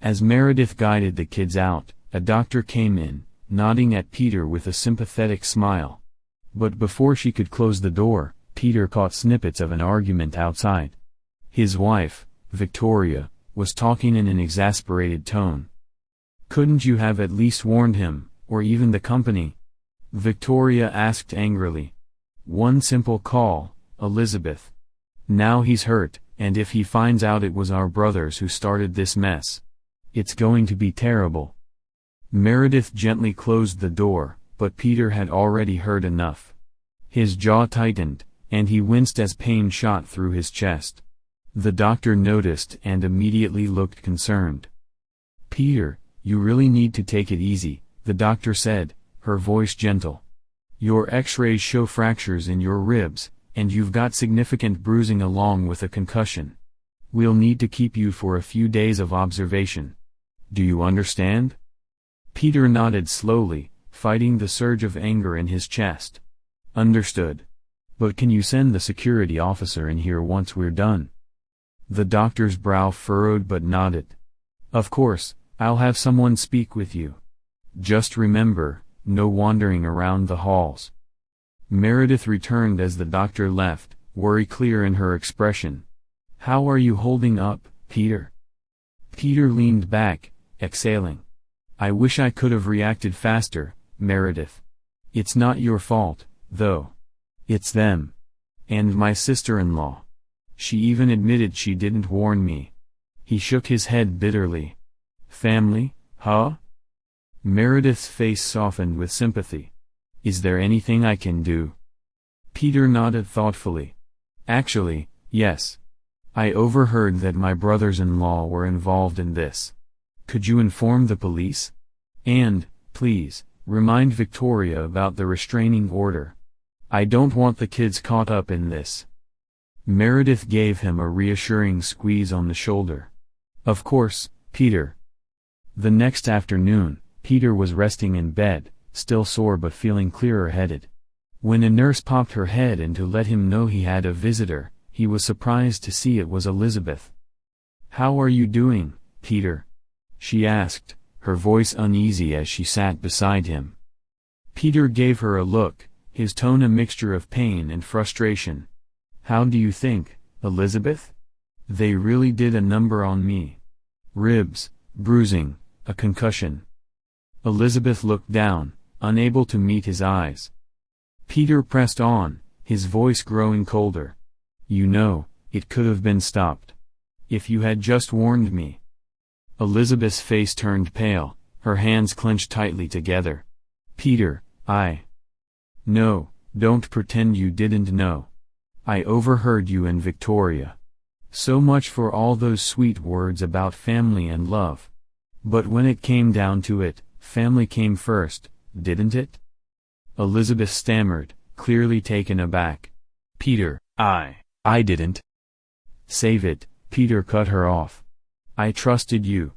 As Meredith guided the kids out, a doctor came in, nodding at Peter with a sympathetic smile. But before she could close the door, Peter caught snippets of an argument outside. His wife, Victoria, was talking in an exasperated tone. "Couldn't you have at least warned him, or even the company?" Victoria asked angrily. "One simple call, Elizabeth. Now he's hurt, and if he finds out it was our brothers who started this mess, it's going to be terrible." Meredith gently closed the door, but Peter had already heard enough. His jaw tightened, and he winced as pain shot through his chest. The doctor noticed and immediately looked concerned. "Peter, you really need to take it easy," the doctor said, her voice gentle. "Your x-rays show fractures in your ribs, and you've got significant bruising along with a concussion. We'll need to keep you for a few days of observation. Do you understand?" Peter nodded slowly, fighting the surge of anger in his chest. "Understood. But can you send the security officer in here once we're done?" The doctor's brow furrowed but nodded. "Of course, I'll have someone speak with you. Just remember, no wandering around the halls." Meredith returned as the doctor left, worry clear in her expression. "How are you holding up, Peter?" Peter leaned back, exhaling. "I wish I could have reacted faster, Meredith. It's not your fault, though. It's them. And my sister-in-law. She even admitted she didn't warn me." He shook his head bitterly. "Family, huh?" Meredith's face softened with sympathy. "Is there anything I can do?" Peter nodded thoughtfully. "Actually, yes. I overheard that my brothers-in-law were involved in this. Could you inform the police? And, please, remind Victoria about the restraining order. I don't want the kids caught up in this. Meredith gave him a reassuring squeeze on the shoulder. Of course, Peter. The next afternoon, Peter was resting in bed, still sore but feeling clearer-headed. When a nurse popped her head in to let him know he had a visitor, he was surprised to see it was Elizabeth. "How are you doing, Peter?" she asked, her voice uneasy as she sat beside him. Peter gave her a look, his tone a mixture of pain and frustration. "How do you think, Elizabeth? They really did a number on me. Ribs, bruising, a concussion." Elizabeth looked down, unable to meet his eyes. Peter pressed on, his voice growing colder. "You know, it could have been stopped. If you had just warned me." Elizabeth's face turned pale, her hands clenched tightly together. "Peter, No, don't pretend you didn't know. I overheard you and Victoria. So much for all those sweet words about family and love. But when it came down to it, family came first, didn't it?" Elizabeth stammered, clearly taken aback. "Peter, I didn't." "Save it," Peter cut her off. "I trusted you.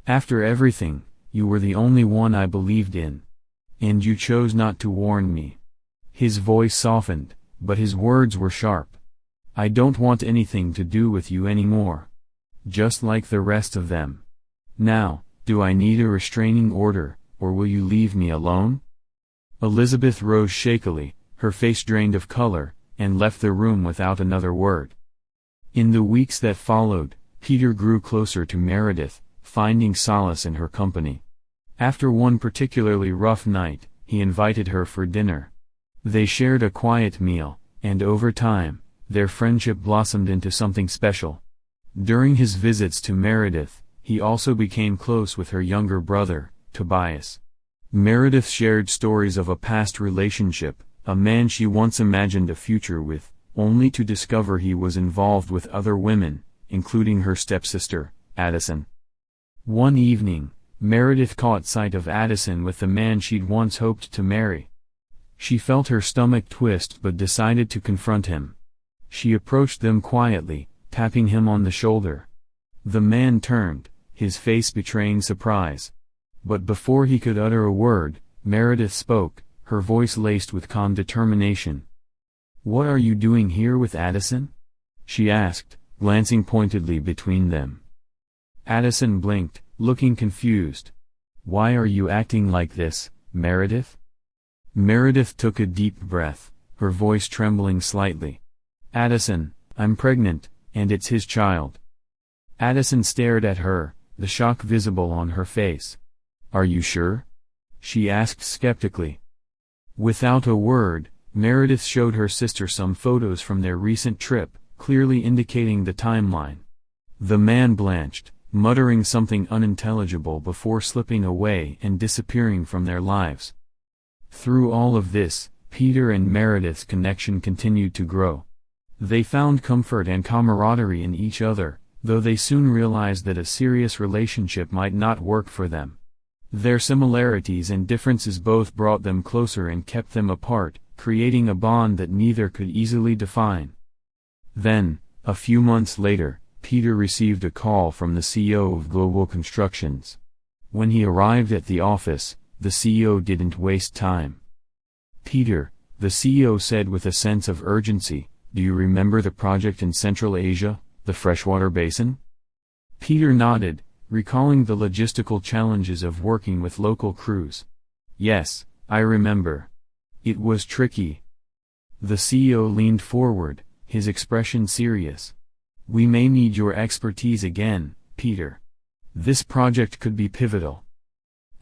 After everything, you were the only one I believed in. And you chose not to warn me." His voice softened, but his words were sharp. "I don't want anything to do with you anymore. Just like the rest of them. Now, do I need a restraining order, or will you leave me alone?" Elizabeth rose shakily, her face drained of color, and left the room without another word. In the weeks that followed, Peter grew closer to Meredith, finding solace in her company. After one particularly rough night, he invited her for dinner. They shared a quiet meal, and over time, their friendship blossomed into something special. During his visits to Meredith, he also became close with her younger brother, Tobias. Meredith shared stories of a past relationship, a man she once imagined a future with, only to discover he was involved with other women, including her stepsister, Addison. One evening, Meredith caught sight of Addison with the man she'd once hoped to marry. She felt her stomach twist but decided to confront him. She approached them quietly, tapping him on the shoulder. The man turned, his face betraying surprise. But before he could utter a word, Meredith spoke, her voice laced with calm determination. "What are you doing here with Addison?" she asked, glancing pointedly between them. Addison blinked, looking confused. "Why are you acting like this, Meredith?" Meredith took a deep breath, her voice trembling slightly. "Addison, I'm pregnant, and it's his child." Addison stared at her, the shock visible on her face. "Are you sure?" she asked skeptically. Without a word, Meredith showed her sister some photos from their recent trip, clearly indicating the timeline. The man blanched, muttering something unintelligible before slipping away and disappearing from their lives. Through all of this, Peter and Meredith's connection continued to grow. They found comfort and camaraderie in each other, though they soon realized that a serious relationship might not work for them. Their similarities and differences both brought them closer and kept them apart, creating a bond that neither could easily define. Then, a few months later, Peter received a call from the CEO of Global Constructions. When he arrived at the office, the CEO didn't waste time. "Peter," the CEO said with a sense of urgency, "do you remember the project in Central Asia, the freshwater basin?" Peter nodded, recalling the logistical challenges of working with local crews. "Yes, I remember. It was tricky." The CEO leaned forward, his expression serious. "We may need your expertise again, Peter. This project could be pivotal."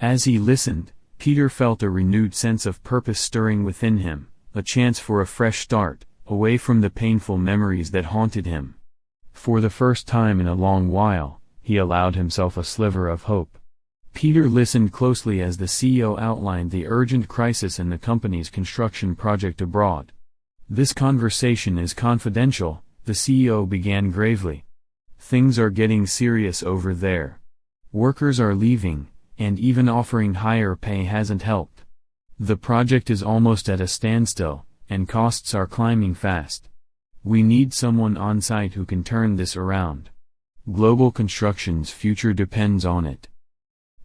As he listened, Peter felt a renewed sense of purpose stirring within him, a chance for a fresh start, away from the painful memories that haunted him. For the first time in a long while, he allowed himself a sliver of hope. Peter listened closely as the CEO outlined the urgent crisis in the company's construction project abroad. "This conversation is confidential," the CEO began gravely. "Things are getting serious over there. Workers are leaving, and even offering higher pay hasn't helped. The project is almost at a standstill, and costs are climbing fast. We need someone on site who can turn this around. Global construction's future depends on it.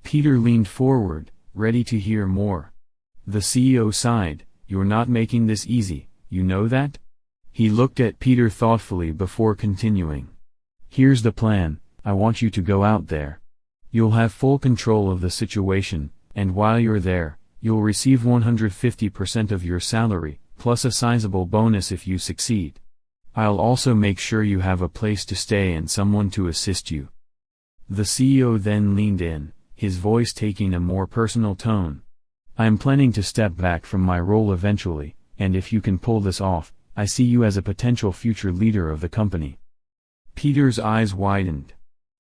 Peter leaned forward, ready to hear more. The CEO sighed, "You're not making this easy, you know that?" He looked at Peter thoughtfully before continuing. "Here's the plan. I want you to go out there. You'll have full control of the situation, and while you're there, you'll receive 150% of your salary, plus a sizable bonus if you succeed. I'll also make sure you have a place to stay and someone to assist you." The CEO then leaned in, his voice taking a more personal tone. "I'm planning to step back from my role eventually, and if you can pull this off, I see you as a potential future leader of the company." Peter's eyes widened.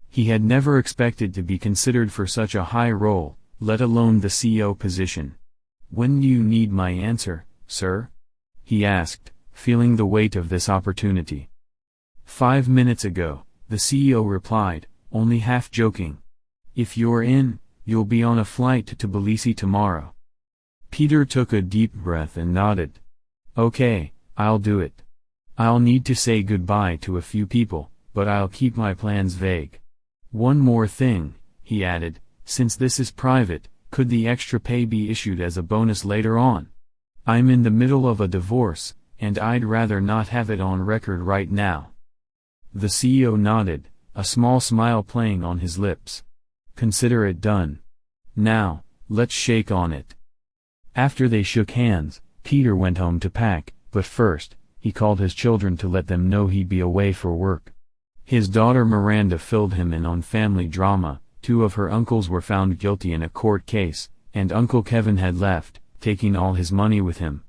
He had never expected to be considered for such a high role, let alone the CEO position. "When do you need my answer, sir?" he asked, feeling the weight of this opportunity. "5 minutes ago," the CEO replied, only half joking. "If you're in, you'll be on a flight to Tbilisi tomorrow." Peter took a deep breath and nodded. "Okay, I'll do it. I'll need to say goodbye to a few people, but I'll keep my plans vague. One more thing," he added, "since this is private, could the extra pay be issued as a bonus later on? I'm in the middle of a divorce, and I'd rather not have it on record right now." The CEO nodded, a small smile playing on his lips. "Consider it done. Now, let's shake on it." After they shook hands, Peter went home to pack, but first, he called his children to let them know he'd be away for work. His daughter Miranda filled him in on family drama. 2 of her uncles were found guilty in a court case, and Uncle Kevin had left, taking all his money with him.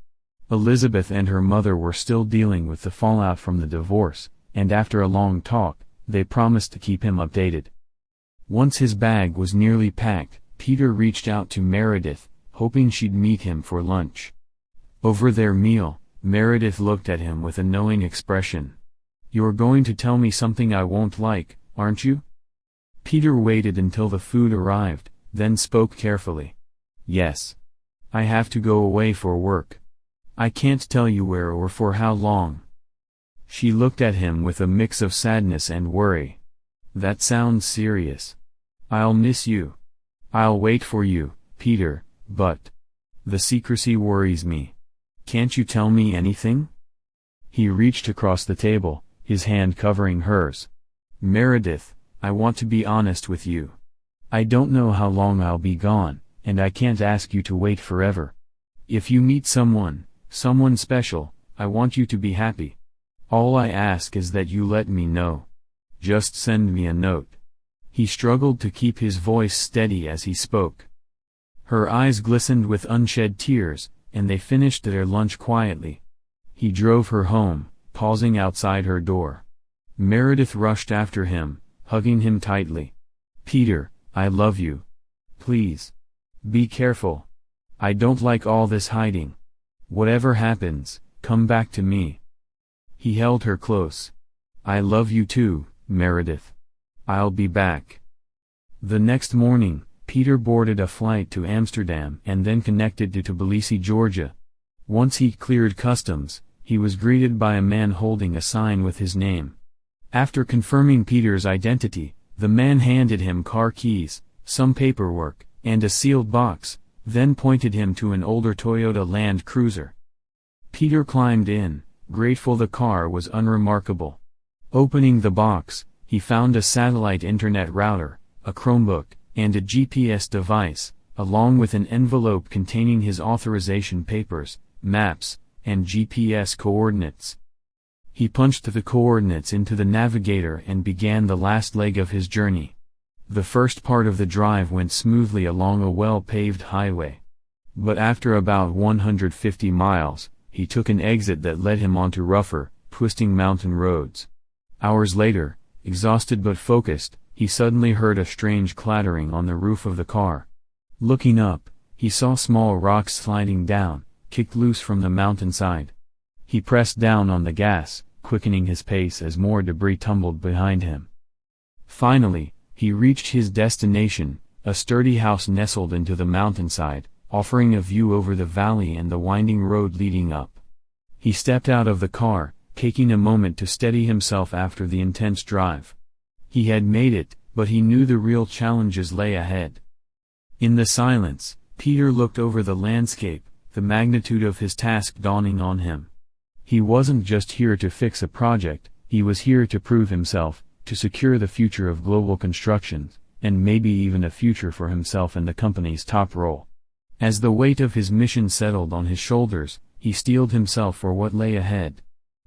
Elizabeth and her mother were still dealing with the fallout from the divorce, and after a long talk, they promised to keep him updated. Once his bag was nearly packed, Peter reached out to Meredith, hoping she'd meet him for lunch. Over their meal, Meredith looked at him with a knowing expression. "You're going to tell me something I won't like, aren't you?" Peter waited until the food arrived, then spoke carefully. "Yes. I have to go away for work. I can't tell you where or for how long." She looked at him with a mix of sadness and worry. "That sounds serious. I'll miss you. I'll wait for you, Peter, but the secrecy worries me. Can't you tell me anything?" He reached across the table, his hand covering hers. "Meredith, I want to be honest with you. I don't know how long I'll be gone, and I can't ask you to wait forever. If you meet someone special, I want you to be happy. All I ask is that you let me know. Just send me a note." He struggled to keep his voice steady as he spoke. Her eyes glistened with unshed tears, and they finished their lunch quietly. He drove her home, pausing outside her door. Meredith rushed after him, hugging him tightly. "Peter, I love you. Please. Be careful. I don't like all this hiding. Whatever happens, come back to me." He held her close. "I love you too, Meredith. I'll be back." The next morning, Peter boarded a flight to Amsterdam and then connected to Tbilisi, Georgia. Once he cleared customs, he was greeted by a man holding a sign with his name. After confirming Peter's identity, the man handed him car keys, some paperwork, and a sealed box, then pointed him to an older Toyota Land Cruiser. Peter climbed in, grateful the car was unremarkable. Opening the box, he found a satellite internet router, a Chromebook, and a GPS device, along with an envelope containing his authorization papers, maps, and GPS coordinates. He punched the coordinates into the navigator and began the last leg of his journey. The first part of the drive went smoothly along a well-paved highway. But after about 150 miles, he took an exit that led him onto rougher, twisting mountain roads. Hours later, exhausted but focused, he suddenly heard a strange clattering on the roof of the car. Looking up, he saw small rocks sliding down, kicked loose from the mountainside. He pressed down on the gas, quickening his pace as more debris tumbled behind him. Finally, he reached his destination, a sturdy house nestled into the mountainside, offering a view over the valley and the winding road leading up. He stepped out of the car, taking a moment to steady himself after the intense drive. He had made it, but he knew the real challenges lay ahead. In the silence, Peter looked over the landscape, the magnitude of his task dawning on him. He wasn't just here to fix a project, he was here to prove himself, to secure the future of global construction, and maybe even a future for himself in the company's top role. As the weight of his mission settled on his shoulders, he steeled himself for what lay ahead.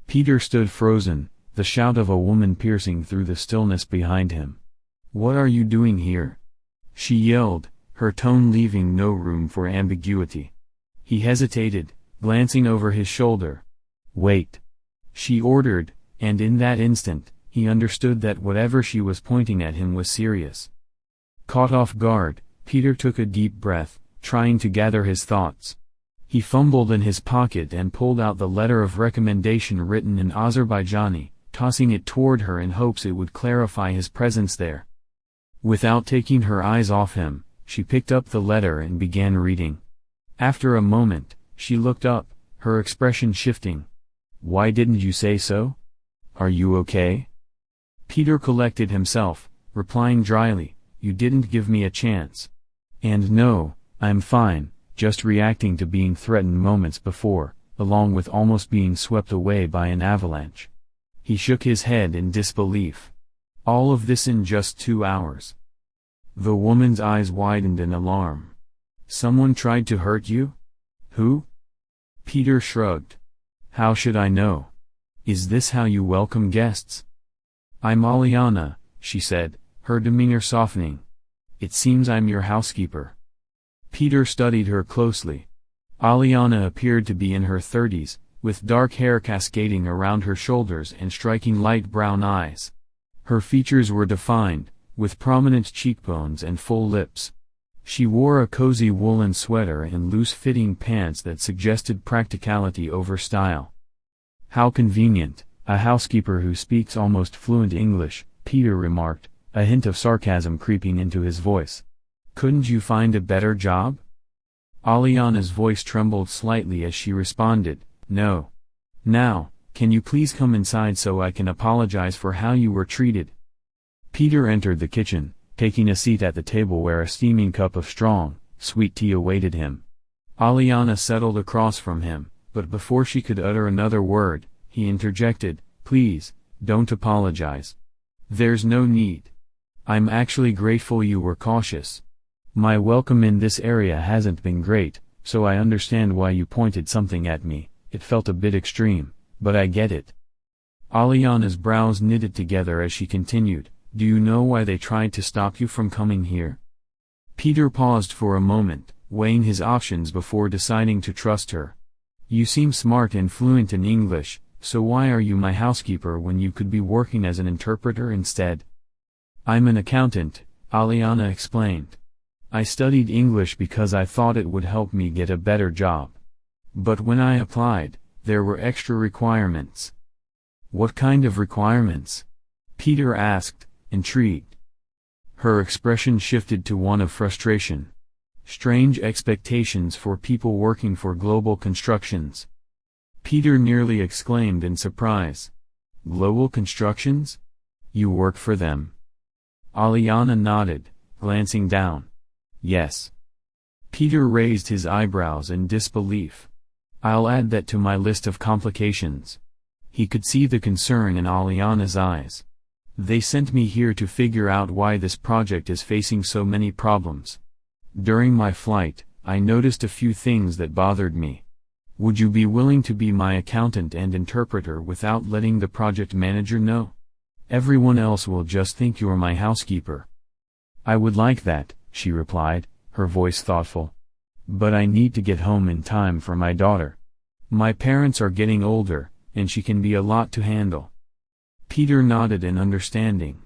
Peter stood frozen, the shout of a woman piercing through the stillness behind him. "What are you doing here?" she yelled, her tone leaving no room for ambiguity. He hesitated, glancing over his shoulder. "Wait," she ordered, and in that instant, he understood that whatever she was pointing at him was serious. Caught off guard, Peter took a deep breath, trying to gather his thoughts. He fumbled in his pocket and pulled out the letter of recommendation written in Azerbaijani, tossing it toward her in hopes it would clarify his presence there. Without taking her eyes off him, she picked up the letter and began reading. After a moment, she looked up, her expression shifting. "Why didn't you say so? Are you okay?" Peter collected himself, replying dryly, "You didn't give me a chance. And no, I'm fine, just reacting to being threatened moments before, along with almost being swept away by an avalanche." He shook his head in disbelief. All of this in just 2 hours. The woman's eyes widened in alarm. "Someone tried to hurt you? Who?" Peter shrugged. "How should I know? Is this how you welcome guests?" "I'm Aliana," she said, her demeanor softening. "It seems I'm your housekeeper." Peter studied her closely. Aliana appeared to be in her 30s, with dark hair cascading around her shoulders and striking light brown eyes. Her features were defined, with prominent cheekbones and full lips. She wore a cozy woolen sweater and loose-fitting pants that suggested practicality over style. "How convenient, a housekeeper who speaks almost fluent English," Peter remarked, a hint of sarcasm creeping into his voice. "Couldn't you find a better job?" Aliana's voice trembled slightly as she responded, "No. Now, can you please come inside so I can apologize for how you were treated?" Peter entered the kitchen, taking a seat at the table where a steaming cup of strong, sweet tea awaited him. Aliana settled across from him, but before she could utter another word, he interjected, "Please, don't apologize. There's no need. I'm actually grateful you were cautious. My welcome in this area hasn't been great, so I understand why you pointed something at me. It felt a bit extreme, but I get it." Aliana's brows knitted together as she continued, "Do you know why they tried to stop you from coming here?" Peter paused for a moment, weighing his options before deciding to trust her. "You seem smart and fluent in English, so why are you my housekeeper when you could be working as an interpreter instead?" "I'm an accountant," Aliana explained. "I studied English because I thought it would help me get a better job. But when I applied, there were extra requirements." "What kind of requirements?" Peter asked, intrigued. Her expression shifted to one of frustration. "Strange expectations for people working for global constructions." Peter nearly exclaimed in surprise. "Global constructions? You work for them?" Aliana nodded, glancing down. "Yes." Peter raised his eyebrows in disbelief. "I'll add that to my list of complications." He could see the concern in Aliana's eyes. "They sent me here to figure out why this project is facing so many problems. During my flight, I noticed a few things that bothered me. Would you be willing to be my accountant and interpreter without letting the project manager know? Everyone else will just think you're my housekeeper." "I would like that," she replied, her voice thoughtful. "But I need to get home in time for my daughter. My parents are getting older, and she can be a lot to handle." Peter nodded in understanding.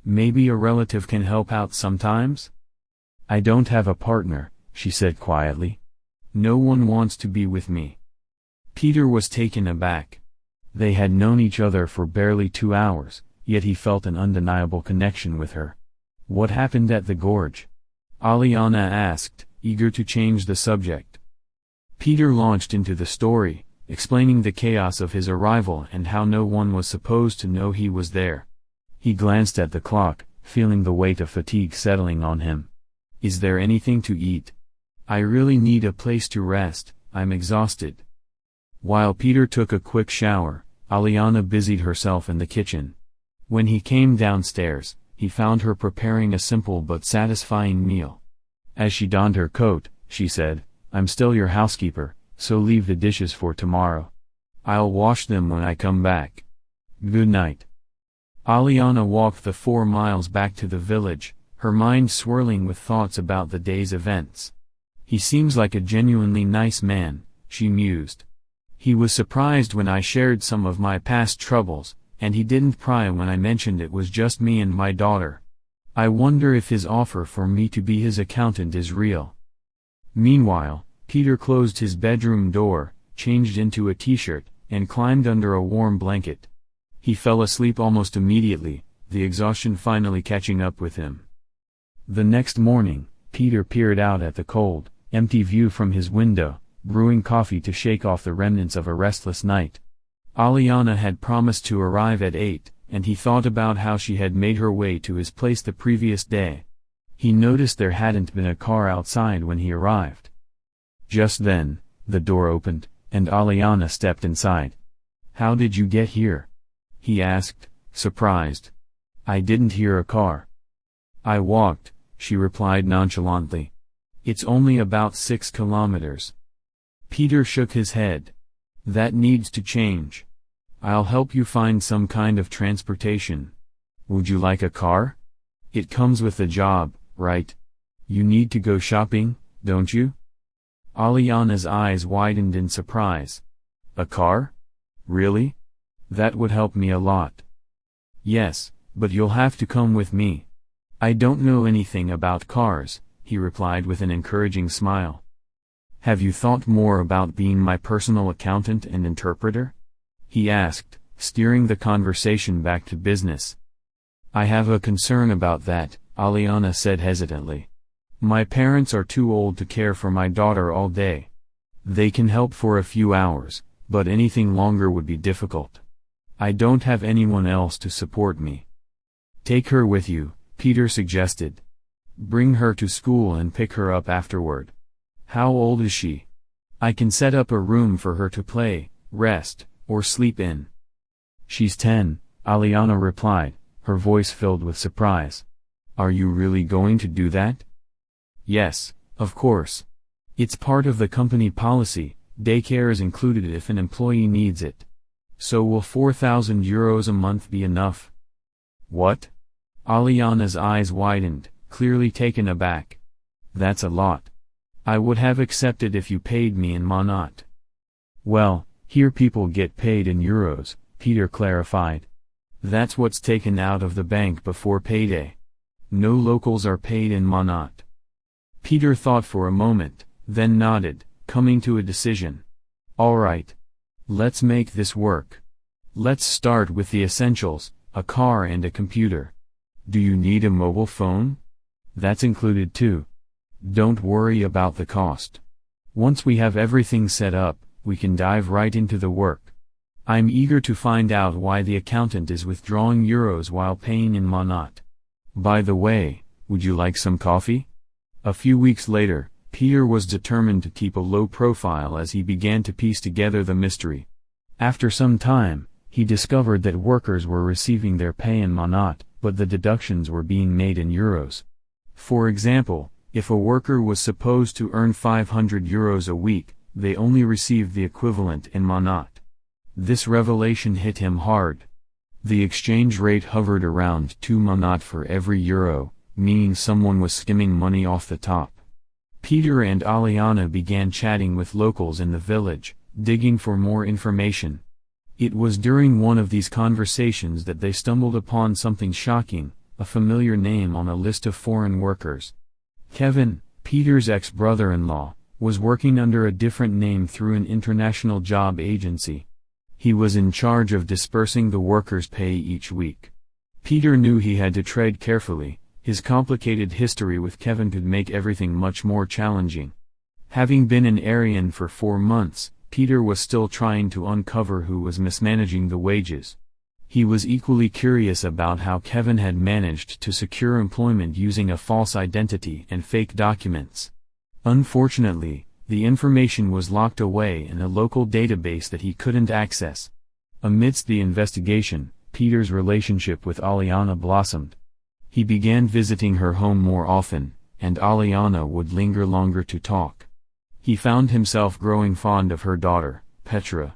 "Maybe a relative can help out sometimes?" "I don't have a partner," she said quietly. "No one wants to be with me." Peter was taken aback. They had known each other for barely 2 hours, yet he felt an undeniable connection with her. "What happened at the gorge?" Aliana asked, eager to change the subject. Peter launched into the story, explaining the chaos of his arrival and how no one was supposed to know he was there. He glanced at the clock, feeling the weight of fatigue settling on him. "Is there anything to eat? I really need a place to rest, I'm exhausted." While Peter took a quick shower, Aliana busied herself in the kitchen. When he came downstairs, he found her preparing a simple but satisfying meal. As she donned her coat, she said, "I'm still your housekeeper, so leave the dishes for tomorrow. I'll wash them when I come back. Good night." Aliana walked the 4 miles back to the village, her mind swirling with thoughts about the day's events. "He seems like a genuinely nice man," she mused. "He was surprised when I shared some of my past troubles, and he didn't pry when I mentioned it was just me and my daughter. I wonder if his offer for me to be his accountant is real." Meanwhile, Peter closed his bedroom door, changed into a t-shirt, and climbed under a warm blanket. He fell asleep almost immediately, the exhaustion finally catching up with him. The next morning, Peter peered out at the cold, empty view from his window, brewing coffee to shake off the remnants of a restless night. Aliana had promised to arrive at 8, and he thought about how she had made her way to his place the previous day. He noticed there hadn't been a car outside when he arrived. Just then, the door opened, and Aliana stepped inside. "How did you get here?" he asked, surprised. "I didn't hear a car." "I walked," she replied nonchalantly. "It's only about 6 kilometers." Peter shook his head. "That needs to change. I'll help you find some kind of transportation. Would you like a car? It comes with the job, right? You need to go shopping, don't you?" Aliana's eyes widened in surprise. "A car? Really? That would help me a lot." "Yes, but you'll have to come with me. I don't know anything about cars," he replied with an encouraging smile. "Have you thought more about being my personal accountant and interpreter?" he asked, steering the conversation back to business. "I have a concern about that," Aliana said hesitantly. "My parents are too old to care for my daughter all day. They can help for a few hours, but anything longer would be difficult. I don't have anyone else to support me." "Take her with you," Peter suggested. "Bring her to school and pick her up afterward." "How old is she? I can set up a room for her to play, rest, or sleep in." "She's 10, Aliana replied, her voice filled with surprise. "Are you really going to do that?" "Yes, of course. It's part of the company policy, daycare is included if an employee needs it. So will €4,000 a month be enough?" "What?" Aliana's eyes widened, clearly taken aback. "That's a lot. I would have accepted if you paid me in manat." "Well, here people get paid in euros," Peter clarified. "That's what's taken out of the bank before payday. No locals are paid in manat." Peter thought for a moment, then nodded, coming to a decision. "All right. Let's make this work. Let's start with the essentials, a car and a computer. Do you need a mobile phone? That's included too. Don't worry about the cost. Once we have everything set up, we can dive right into the work. I'm eager to find out why the accountant is withdrawing euros while paying in manat. By the way, would you like some coffee?" A few weeks later, Peter was determined to keep a low profile as he began to piece together the mystery. After some time, he discovered that workers were receiving their pay in manat, but the deductions were being made in euros. For example, if a worker was supposed to earn €500 a week, they only received the equivalent in manat. This revelation hit him hard. The exchange rate hovered around 2 manat for every euro, meaning someone was skimming money off the top. Peter and Aliana began chatting with locals in the village, digging for more information. It was during one of these conversations that they stumbled upon something shocking, a familiar name on a list of foreign workers. Kevin, Peter's ex-brother-in-law, was working under a different name through an international job agency. He was in charge of dispersing the workers' pay each week. Peter knew he had to tread carefully. His complicated history with Kevin could make everything much more challenging. Having been in Arian for 4 months, Peter was still trying to uncover who was mismanaging the wages. He was equally curious about how Kevin had managed to secure employment using a false identity and fake documents. Unfortunately, the information was locked away in a local database that he couldn't access. Amidst the investigation, Peter's relationship with Aliana blossomed. He began visiting her home more often, and Aliana would linger longer to talk. He found himself growing fond of her daughter, Petra.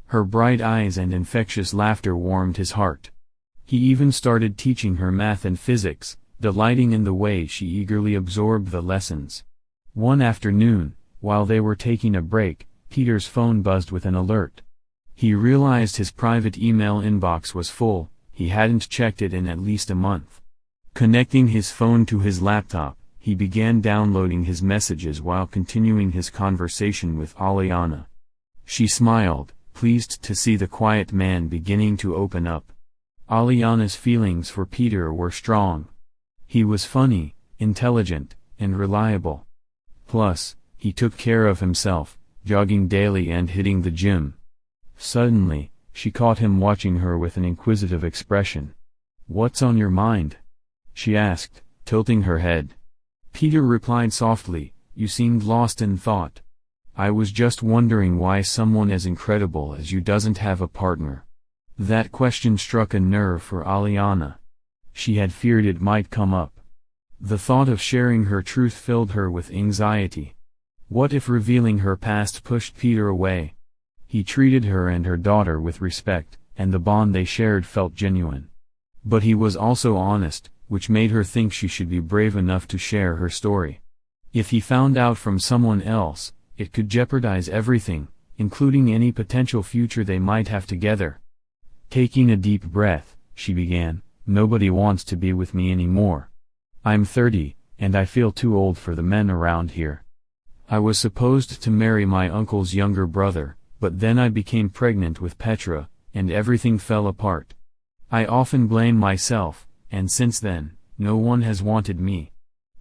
Her bright eyes and infectious laughter warmed his heart. He even started teaching her math and physics, delighting in the way she eagerly absorbed the lessons. One afternoon, while they were taking a break, Peter's phone buzzed with an alert. He realized his private email inbox was full. He hadn't checked it in at least a month. Connecting his phone to his laptop, he began downloading his messages while continuing his conversation with Aliana. She smiled, pleased to see the quiet man beginning to open up. Aliana's feelings for Peter were strong. He was funny, intelligent, and reliable. Plus, he took care of himself, jogging daily and hitting the gym. Suddenly, she caught him watching her with an inquisitive expression. "What's on your mind?" she asked, tilting her head. Peter replied softly, "You seemed lost in thought. I was just wondering why someone as incredible as you doesn't have a partner." That question struck a nerve for Aliana. She had feared it might come up. The thought of sharing her truth filled her with anxiety. What if revealing her past pushed Peter away? He treated her and her daughter with respect, and the bond they shared felt genuine. But he was also honest, which made her think she should be brave enough to share her story. If he found out from someone else, it could jeopardize everything, including any potential future they might have together. Taking a deep breath, she began, "Nobody wants to be with me anymore. I'm 30, and I feel too old for the men around here. I was supposed to marry my uncle's younger brother, but then I became pregnant with Petra, and everything fell apart. I often blame myself, and since then, no one has wanted me.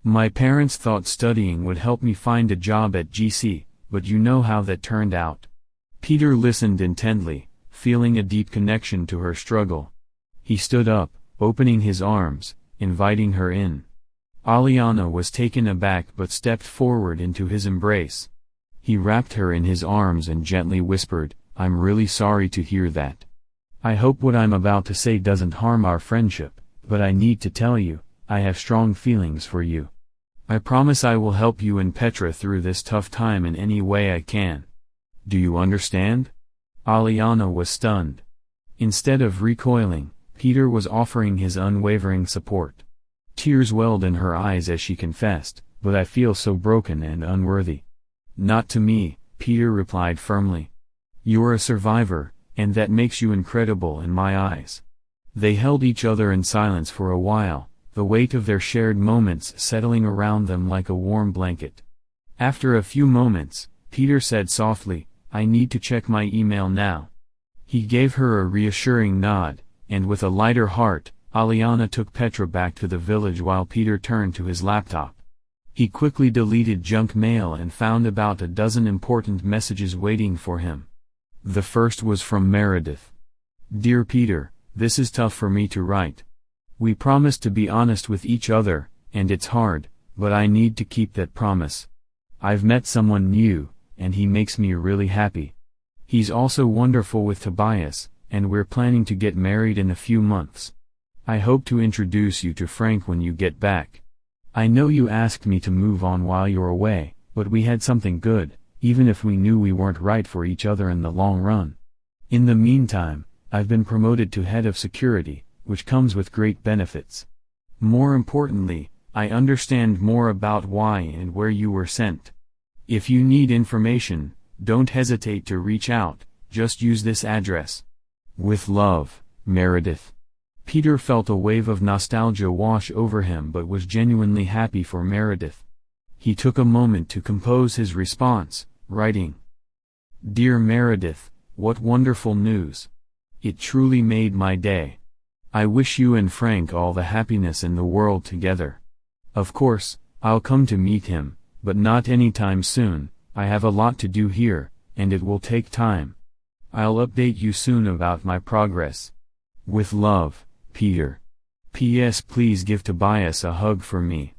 My parents thought studying would help me find a job at GC, but you know how that turned out." Peter listened intently, feeling a deep connection to her struggle. He stood up, opening his arms, inviting her in. Aliana was taken aback but stepped forward into his embrace. He wrapped her in his arms and gently whispered, "I'm really sorry to hear that. I hope what I'm about to say doesn't harm our friendship, but I need to tell you, I have strong feelings for you. I promise I will help you and Petra through this tough time in any way I can. Do you understand?" Aliana was stunned. Instead of recoiling, Peter was offering his unwavering support. Tears welled in her eyes as she confessed, "But I feel so broken and unworthy." "Not to me," Peter replied firmly. "You're a survivor, and that makes you incredible in my eyes." They held each other in silence for a while, the weight of their shared moments settling around them like a warm blanket. After a few moments, Peter said softly, "I need to check my email now." He gave her a reassuring nod, and with a lighter heart, Aliana took Petra back to the village while Peter turned to his laptop. He quickly deleted junk mail and found about a dozen important messages waiting for him. The first was from Meredith. "Dear Peter, this is tough for me to write. We promised to be honest with each other, and it's hard, but I need to keep that promise. I've met someone new, and he makes me really happy. He's also wonderful with Tobias, and we're planning to get married in a few months. I hope to introduce you to Frank when you get back. I know you asked me to move on while you're away, but we had something good, even if we knew we weren't right for each other in the long run. In the meantime, I've been promoted to head of security, which comes with great benefits. More importantly, I understand more about why and where you were sent. If you need information, don't hesitate to reach out, just use this address. With love, Meredith." Peter felt a wave of nostalgia wash over him but was genuinely happy for Meredith. He took a moment to compose his response, writing, "Dear Meredith, what wonderful news. It truly made my day. I wish you and Frank all the happiness in the world together. Of course, I'll come to meet him, but not anytime soon. I have a lot to do here, and it will take time. I'll update you soon about my progress. With love, Peter. P.S. Please give Tobias a hug for me.